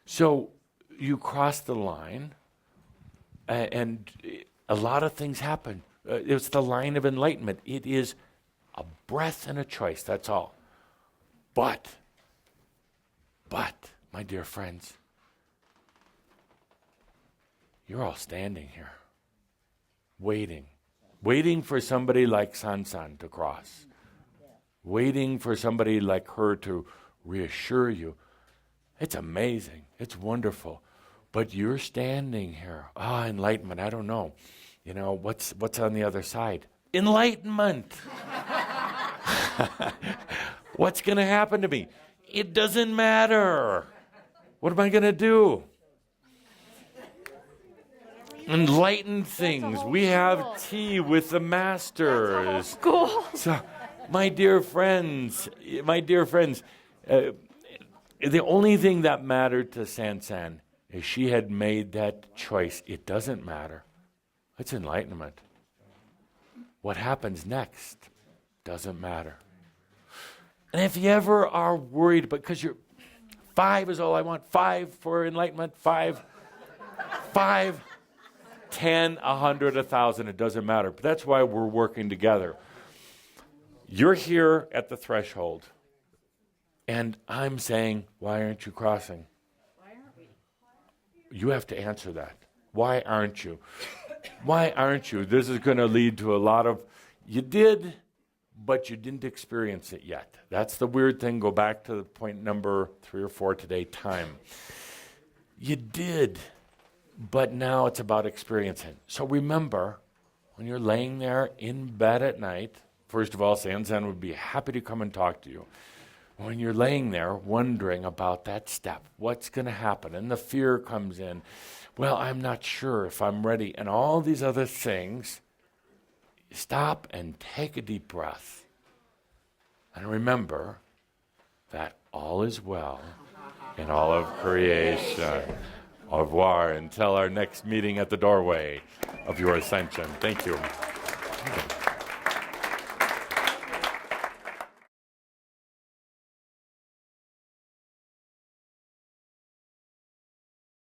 So you cross the line, and a lot of things happen. It's the line of enlightenment. It is a breath and a choice, that's all. But, my dear friends, you're all standing here, waiting for somebody like Sansan to cross, waiting for somebody like her to reassure you. It's amazing. It's wonderful. But you're standing here. Enlightenment, I don't know. What's on the other side? Enlightenment. What's going to happen to me? It doesn't matter. What am I going to do? Enlighten things. We have tea with the masters. Cool. So, my dear friends, the only thing that mattered to Sansan is she had made that choice. It doesn't matter. It's enlightenment. What happens next doesn't matter. And if you ever are worried, because 5 is all I want, 5 for enlightenment, 5, 10, 100, 1,000, it doesn't matter. But that's why we're working together. You're here at the threshold, and I'm saying, why aren't you crossing? Why aren't we? You have to answer that. Why aren't you? Why aren't you? This is going to lead to a lot of, you did, but you didn't experience it yet. That's the weird thing. Go back to the point number 3 or 4 today, time. You did, but now it's about experiencing. So remember, when you're laying there in bed at night, First of all, Sansan would be happy to come and talk to you. When you're laying there wondering about that step, what's going to happen, and the fear comes in, well, I'm not sure if I'm ready, and all these other things, stop and take a deep breath. And remember that all is well in all of creation. Au revoir until our next meeting at the doorway of your ascension. Thank you.